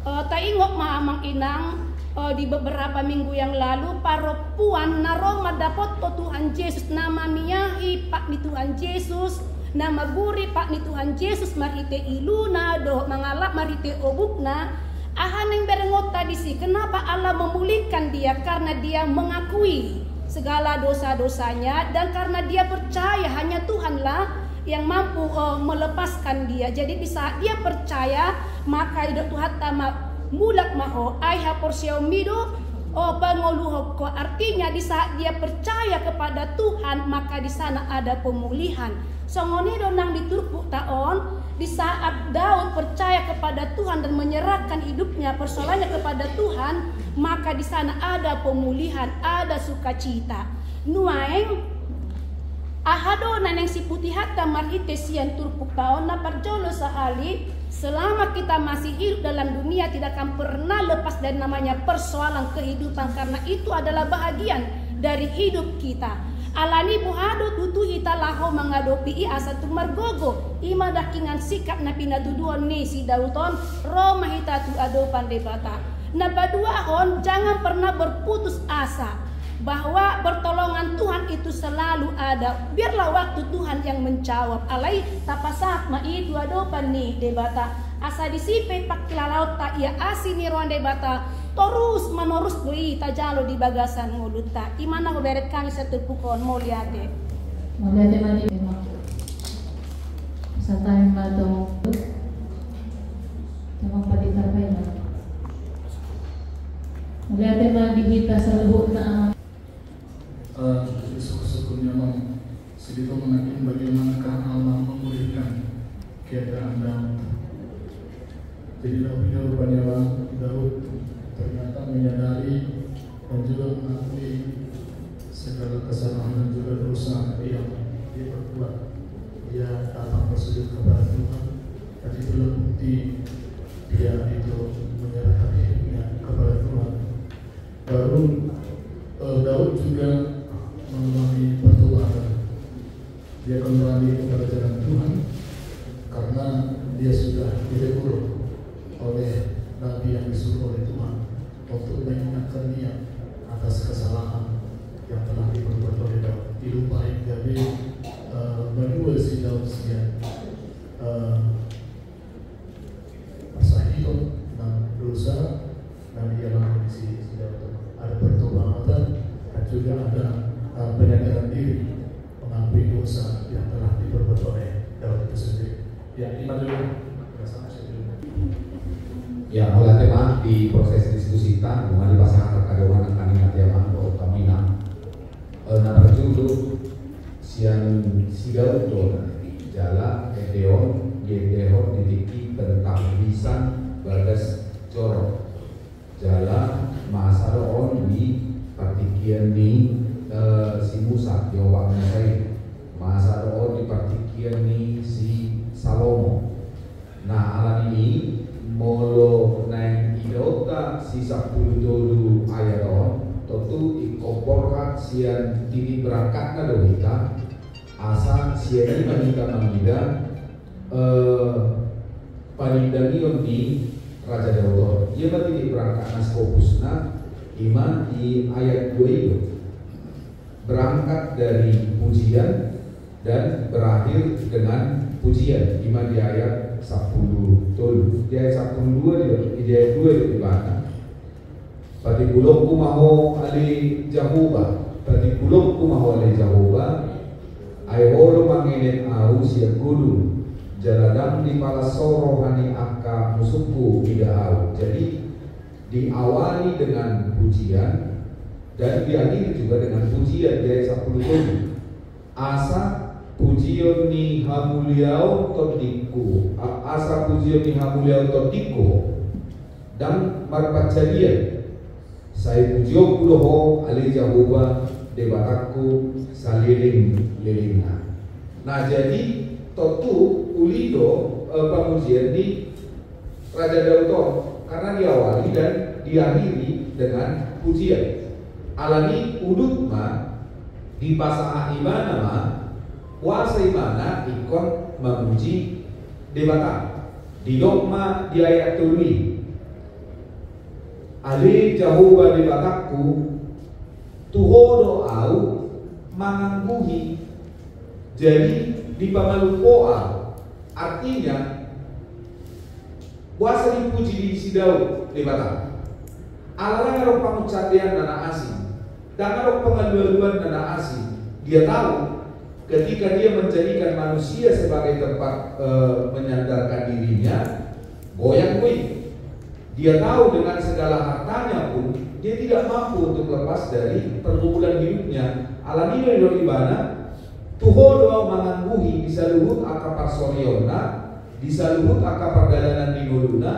Taingok ma amang inang di beberapa minggu yang lalu paropuan naroma dapat Tuhan Yesus nama miyahi pak ni Tuhan Yesus nama guri pak ni Tuhan Yesus marite iluna do mangalap marite obukna ahaneng berengota disi. Kenapa Allah memulihkan dia? Karena dia mengakui segala dosa-dosanya dan karena dia percaya hanya Tuhanlah yang mampu melepaskan dia. Jadi di saat dia percaya maka hidup Tuhan tamat mulak maho ai hapor siomido pangoluho ko, artinya di saat dia percaya kepada Tuhan maka di sana ada pemulihan. Songoni donang diturpuk taon di saat Daud percaya kepada Tuhan dan menyerahkan hidupnya persoalannya kepada Tuhan maka di sana ada pemulihan, ada sukacita. Nuaeng ahado naneng si putih hatta marhite sian turpuk taon na parjolo sahali. Selama kita masih hidup dalam dunia tidak akan pernah lepas dari namanya persoalan kehidupan karena itu adalah bahagian dari hidup kita. Alani buhado tutu hita laho mengadopi asa tumargogo ima dakingan sikap na pinatuduan ni si Dauton Roma hita tu adopan debata. Na paduahon jangan pernah berputus asa bahwa pertolongan Tuhan itu selalu ada. Biarlah waktu Tuhan yang menjawab. Alai tapasak ma itu adopan ni debata. Asa disipe paklalaut ta ia asini ruang debata. Terus menerus doi tajalo di bagasan nguluta. Imana ko beret kami sa tupukon mo liate. Maliate mali memang. Sa time ba to? Tamang palitar pa yun. Maliate mali kita sa lubog na syukur-syukurnya memang sedikit menakin bagaimanakah Allah memulihkan keadaan Daud. Jadi rupanya Daud ternyata menyadari dan juga mengakui segala kesalahan dan juga dosa yang dia perbuat. Dia datang bersujud kepada Tuhan dan itulah bukti dia itu menyerahkan hidupnya kepada Tuhan. Baru Daud juga mengalami pertobatan. Dia kembali kepada jalan Tuhan karena dia sudah ditegur oleh Nabi yang disuruh oleh Tuhan untuk mengingatkan dia atas kesalahan yang telah diperbuat oleh Daud. Dilupain jadi berdua si Daud sekian persahidon dan dosa dan dia lalu si Daud ada pertobatan dan juga ada penyadaran diri mengakui dosa yang telah diperbuat oleh Daud itu sendiri. Ya, ini dulu. Ya, oleh tema di proses diskusi kita mengenai pasangan terkadoan kami natiaman bahwa kami nama berjudul siang sigal don jala edeon gedehon didiki tentang lisan bagas jorok jala masalah di partikian di si Musa Yowa Mesai masa doa di partikian ni si Salomo. Nah alam ini molo nang idota si 10 dulu ayat on tentu ikoporkan sian dini berangkat na dohita asa sian ini kita mangida panindanion di Raja Daud. Ia berarti di berangkat nas kopusna iman di ayat 2 itu. berangkat dari pujian dan berakhir dengan pujian. Ima di ayat 10 di ayat 12 di ayat 2 di mana pati bulog kumaho ali Jehovah, pati bulog kumaho ali Jehovah ay holo manginin au siya gulu jaladang di palasoro hani akka musuku idau. Jadi diawali dengan pujian dan diakhiri juga dengan pujian. Dari 10 asa pujian ni hamuliau todiku, asa pujian ni hamuliau todiku dan marpacarian saya pujian kuloho ali Jehovah debataku saliling-lilingna. Nah, jadi totu ulido pemujian di Raja Daud karena diawali dan diakhiri dengan pujian. Alani udut ma di pasang imana ma kuasa imana ikon memuji debata di dogma di ayat tuli ali Jehovah debataku tuhodo au mangangguhi. Jadi di pamalupoa artinya kuasa dipuji di Sidau di Batak. Alarang ada pengucapan dana asing dan ada pengaduan dana asing. Dia tahu ketika dia menjadikan manusia sebagai tempat menyandarkan dirinya, goyang-goyang. Dia tahu dengan segala hartanya pun dia tidak mampu untuk lepas dari pergumulan hidupnya. Alani di mana tuho doa mangangguhi bisa luhut akapar soriona, bisa luhut akapar dalanan di noluna,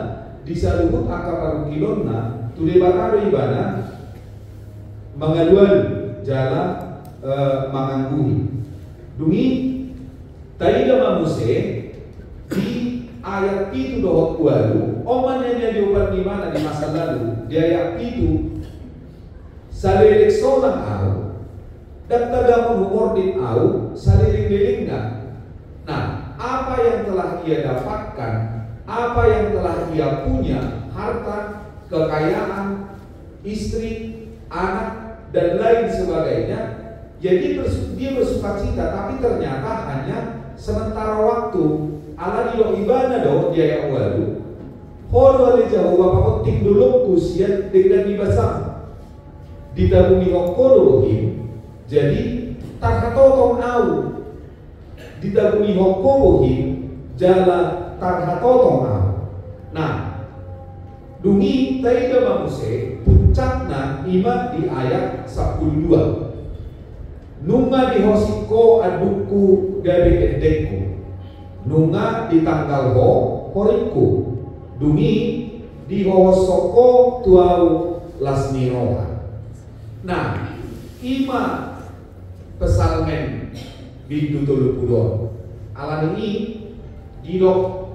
bisa luhut akapar kilona, tude bakaro ibana mengaduan jalan mangangguhi. Dungi taida mamuse di ayat itu dohot walu omannya dia diobat di mana di masa lalu di ayat itu salirek solang au dan tagamun humordin au saliring-liringna. Nah, apa yang telah ia dapatkan, apa yang telah ia punya, harta, kekayaan, istri, anak, dan lain sebagainya, jadi dia bersukacita, tapi ternyata hanya sementara waktu. Ala dilo ibana do dia yang walu hodo ali Jehovah pakotik dulu kusian dengan dibasam ditabungi hokkodohim. Jadi tarhatotong au ditabungi hokkodohim jala tarhatotong au. Nah, dungi taida mamuse puncakna ima di ayat 12 nunga di hosiko aduku dari edekku nunga di tanggal ho horiku dungi di hosoko tuau lasniroha. Nah, ima pesalmen bintu tolupudon alan ini didok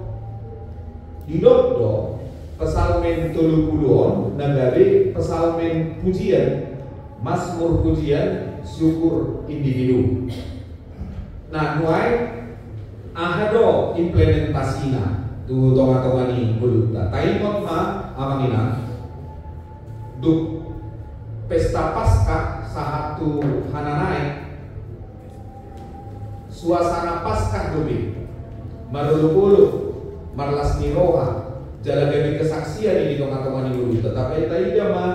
do pesalmen tolupudon nagari pesalmen pujian mazmur pujian syukur individu. Nah, nuai ahado implementasinya tu tonga-tonga ni buluta taimot ma amangina duk pesta Paskah sahatu hananai suasana Paskah dobe marulu-ulu marlas niroha jalan demi kesaksian ini tonga-tonga ni buluta tapi taida ma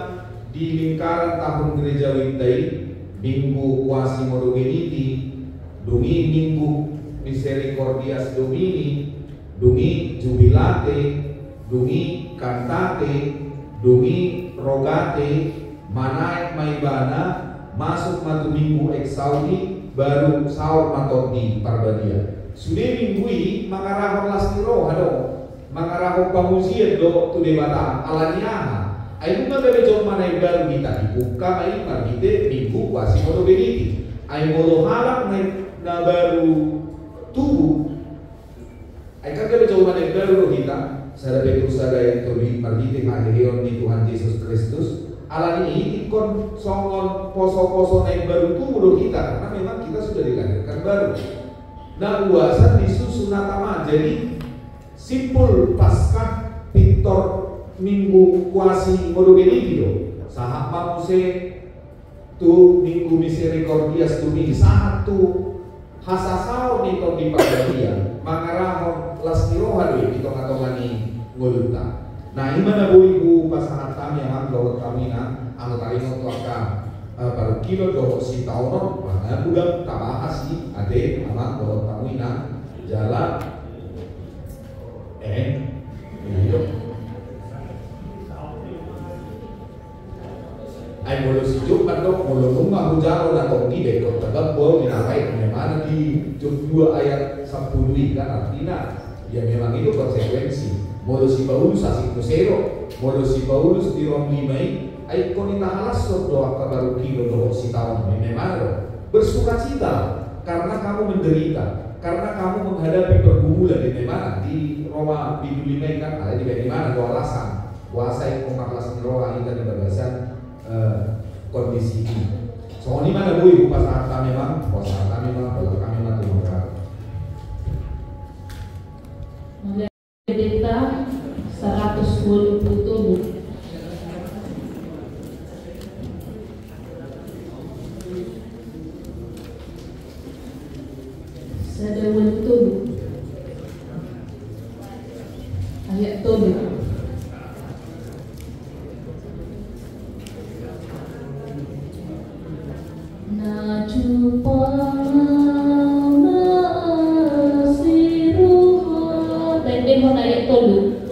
di lingkaran tahun gereja wintai minggu kuasi modogeniti dungi minggu Misericordias Domini, dungi jubilate, dungi cantate, dungi rogate, manaik maibana, masuk matu minggu eksaudi, baru sahur matot di parbadia. Sudah minggui makarahon lastiro hado, makarahon pamusian do tu debata alaniaha. Ayo nggak bebe jom mana baru kita dibuka ayo margite minggu kuasi modo beniti. Ayo modo halak na baru tubuh, akan kita coba naik baru kita. Saya berusaha yang terbi margite ngahion di Tuhan Yesus Kristus. Alam ini ikon songon poso-poso naik baru tubuh kita, karena memang kita sudah dilahirkan baru. Nah, uasan disusun natama. Jadi simpul Paskah pintor minggu kuasi modo benito. Sahak mamuse tu minggu misericordias tu minggu satu hasasau nito di pagadian mangarahon las nirohan di tonga-tongani nguluta. Nah imana ibu pasangan kami yang gawat kami na ang tarino to aka baru kilo do si tauron mana budak tabahas si ade amang gawat kami na jalan hidup ay mulu si Jumat dok mulu rumah hujaro na tong gide kok tagap bol dinakai memang di Jum 2 ayat 10 kan artinya ya memang itu konsekuensi. Mulu si Paulus asik kusero mulu si Paulus di Rom 5 ay konita halas doa kabaru kilo do si tahun memang bersukacita karena kamu menderita, karena kamu menghadapi pergumulan di mana di Roma di 5 kan ada di mana dua alasan puasa yang mengalas di Roma ini dan babasan kondisi ini. Soalnya mana ibu pas harta memang puasa harta memang kalau kami mati maka Pendeta 127 Sadawan tubuh ayat tubuh ayat tubuh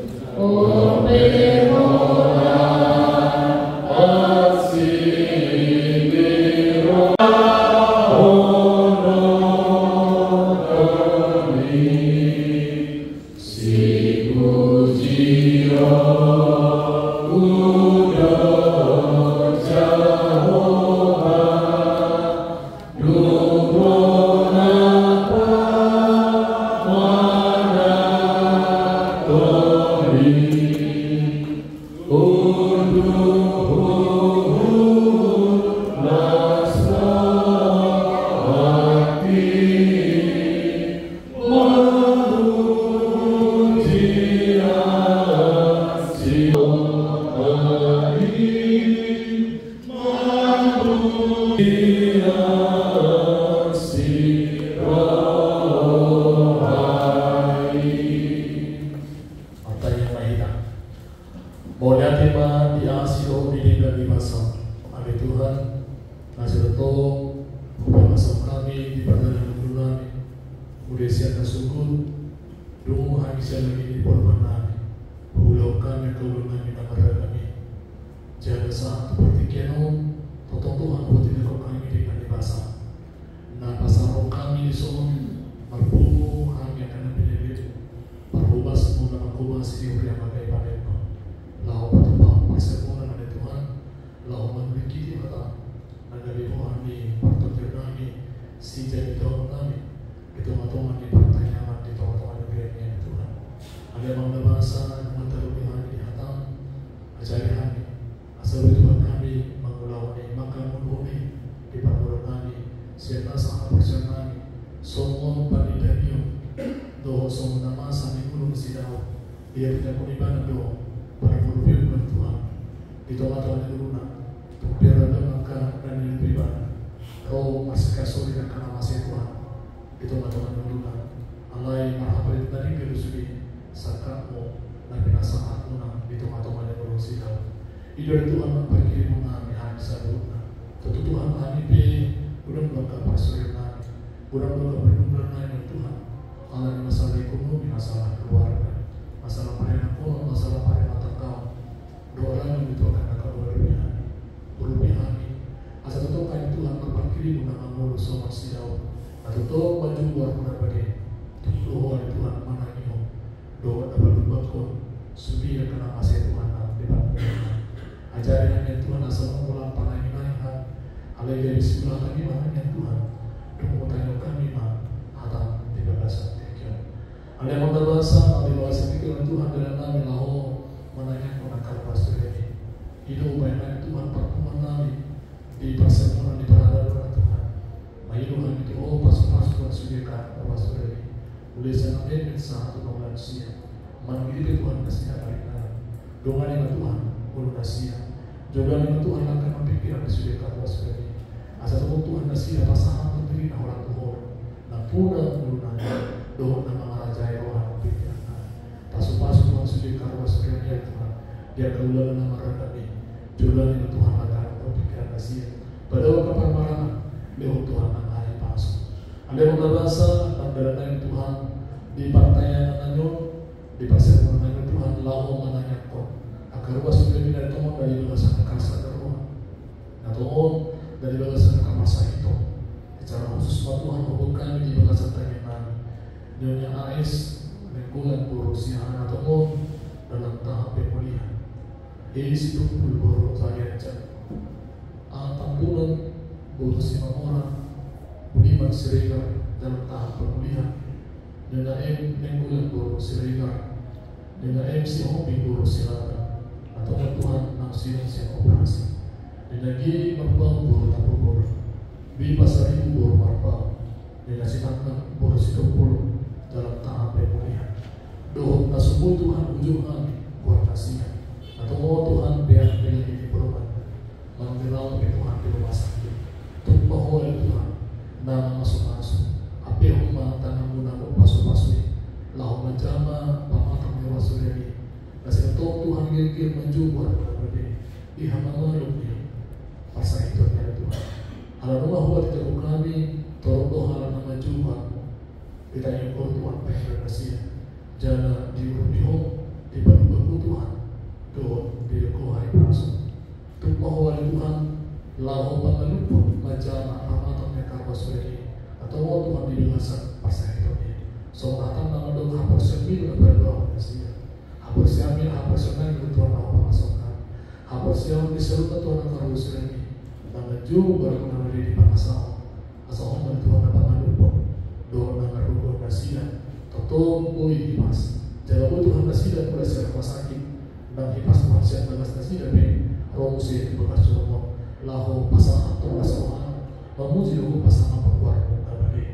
Doa dengan Tuhan, ulun Asia. Jodoh dengan Tuhan akan memikirkan sudah kata Asa Tuhan nasira pasangan diri na orang Tuhan na puna mulunanya doon na mga rajay rohan pilihan na pasu-pasu mga sulit karwa sa kanya Tuhan dia kaulan na maragami julan ni Tuhan akan berpikiran nasira pada kapamarangan lewat Tuhan ang hari pasu ada magbabasa ang daratay Tuhan di pantayan nanyo di pasermon nanyo Tuhan lao mananyak ko akarwa sa kanya na ito dari bagasan nakasa karuan na doon dari bagasan kamasa ito secara khusus Tuhan hubung kami di bagasan tanya namin Nyonya AS lingkungan Borusihan atau dalam tahap pemulihan ini situ pulboro saya cak tampunan Borusihan orang Budiman Siregar dalam tahap pemulihan Nyonya M lingkungan Borusihan Nyonya M si Hobi Borusihan atau Tuhan nang siang operasi Nyonya Marbang Boro Tapobor Bi Pasari Boro Marbang Nyonya Sinakna Borositopolo dalam tahap pemulihan doh nasubul Tuhan ujung kami buat kasihan atau mau Tuhan biar pilih di perubahan mengilau ke Tuhan di rumah sakit tumpah oleh Tuhan nama masuk-masuk api rumah tanah munafuk pasu-pasu lau menjama pamatang nyawa sureli kasih Tuhan gigir menjubur di hama maluknya pasal itu ada Tuhan hal rumah buat tidak kami tolong doa hal nama Tuhan kita yang Tuhan pengen kasih jana di rumah di bangku Tuhan doa di kohai pasuk tumpah wali Tuhan lau pangalupo majama ramatangnya karwasweli atau Tuhan di belasan pasal itu so datang nama doa hapar siamin berdoa kasih hapar siamin hapar siamin Tuhan apa masukkan hapar siamin diseru Tuhan karwasweli nama jauh baru di pangasal asal Tuhan apa ngalupo doa nama rugo nasihan totong pui hipas jaga Tuhan nasihan mulai secara rumah sakit dan hipas manusia bagas nasihan be rongsi bekas jomo lahu pasangan atau pasangan memuji doa pasangan pekuat abadi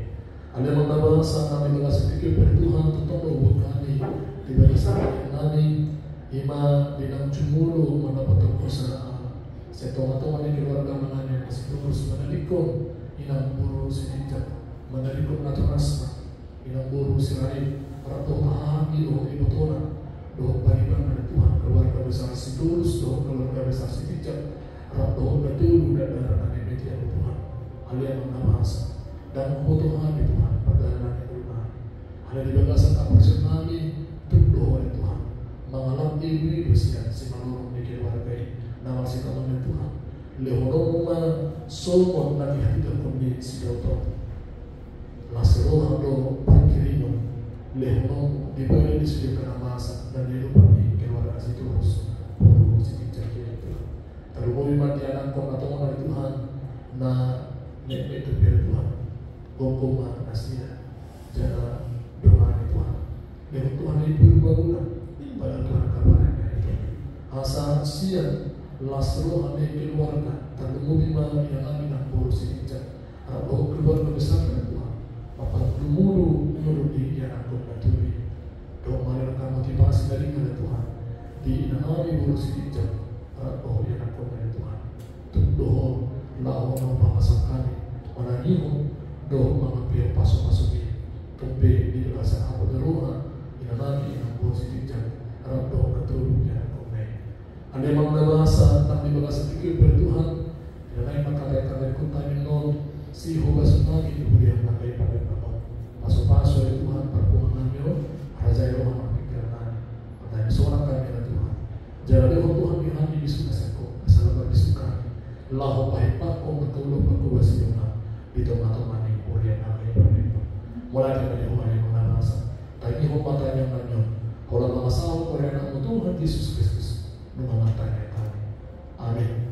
ada menabasa kami bagas sedikit bertuhan totong doa kami di bagas kami ima binang cumulu mendapat perusahaan setong-tong ini keluarga menanya masih terus menelikon inang buru sinijak menelikon atau rasa inang buru sirai ratu tahan di doa ibutona doa pariban dari Tuhan keluarga besar si tulus doa keluarga besar si bijak ratu betul dan darah dari media Tuhan alian mengamasa dan Tuhan di Tuhan perjalanan yang rumah ada di bagasan kapasitas kami untuk doa di Tuhan mengalami diri bersih si malurung di keluarga nama si Tuhan Tuhan lehonomuma solmon lagi hati dan kondisi dokter Lasero do perkirino lehonom diberi disediakan masa dan dia lupa di keluarga si terus si tidak itu terlalu mati anak kau atau orang Tuhan na nek itu biar Tuhan gongkoma nasihat jaga doa Tuhan dan Tuhan itu berbangunan pada Tuhan kabarnya itu asa siang Lasero ane keluarga terlalu lima yang amin nak boros si tidak atau keluarga besar dengan Tuhan Bapak lumuru di yang aku baturi doa mereka motivasi dari kepada Tuhan di inami boros si tidak atau yang aku dari Tuhan untuk doa lau nama kami menangimu doa mengambil pasuk-pasuk ini tumpe di belasan aku deruha inami yang boros si tidak doa betul yang aku dari ada yang bahasa tentang di belasan pikir bertuhan dan lain maka kuntai non si hubas nagi kemudian pakai pada bapak pasu-pasu dari Tuhan perpuluhan nyo raja yang roh pikiran pada seorang kami adalah Tuhan jadi Tuhan kami disuka seko asal disuka lahu pahipak kau bertolong berkuasa Tuhan di tengah-tengah ini kemudian kami pada mulai dari Tuhan yang mengalasa tapi hamba tanya nyo kalau masalah kemudian Tuhan Yesus Kristus mengalami kami amin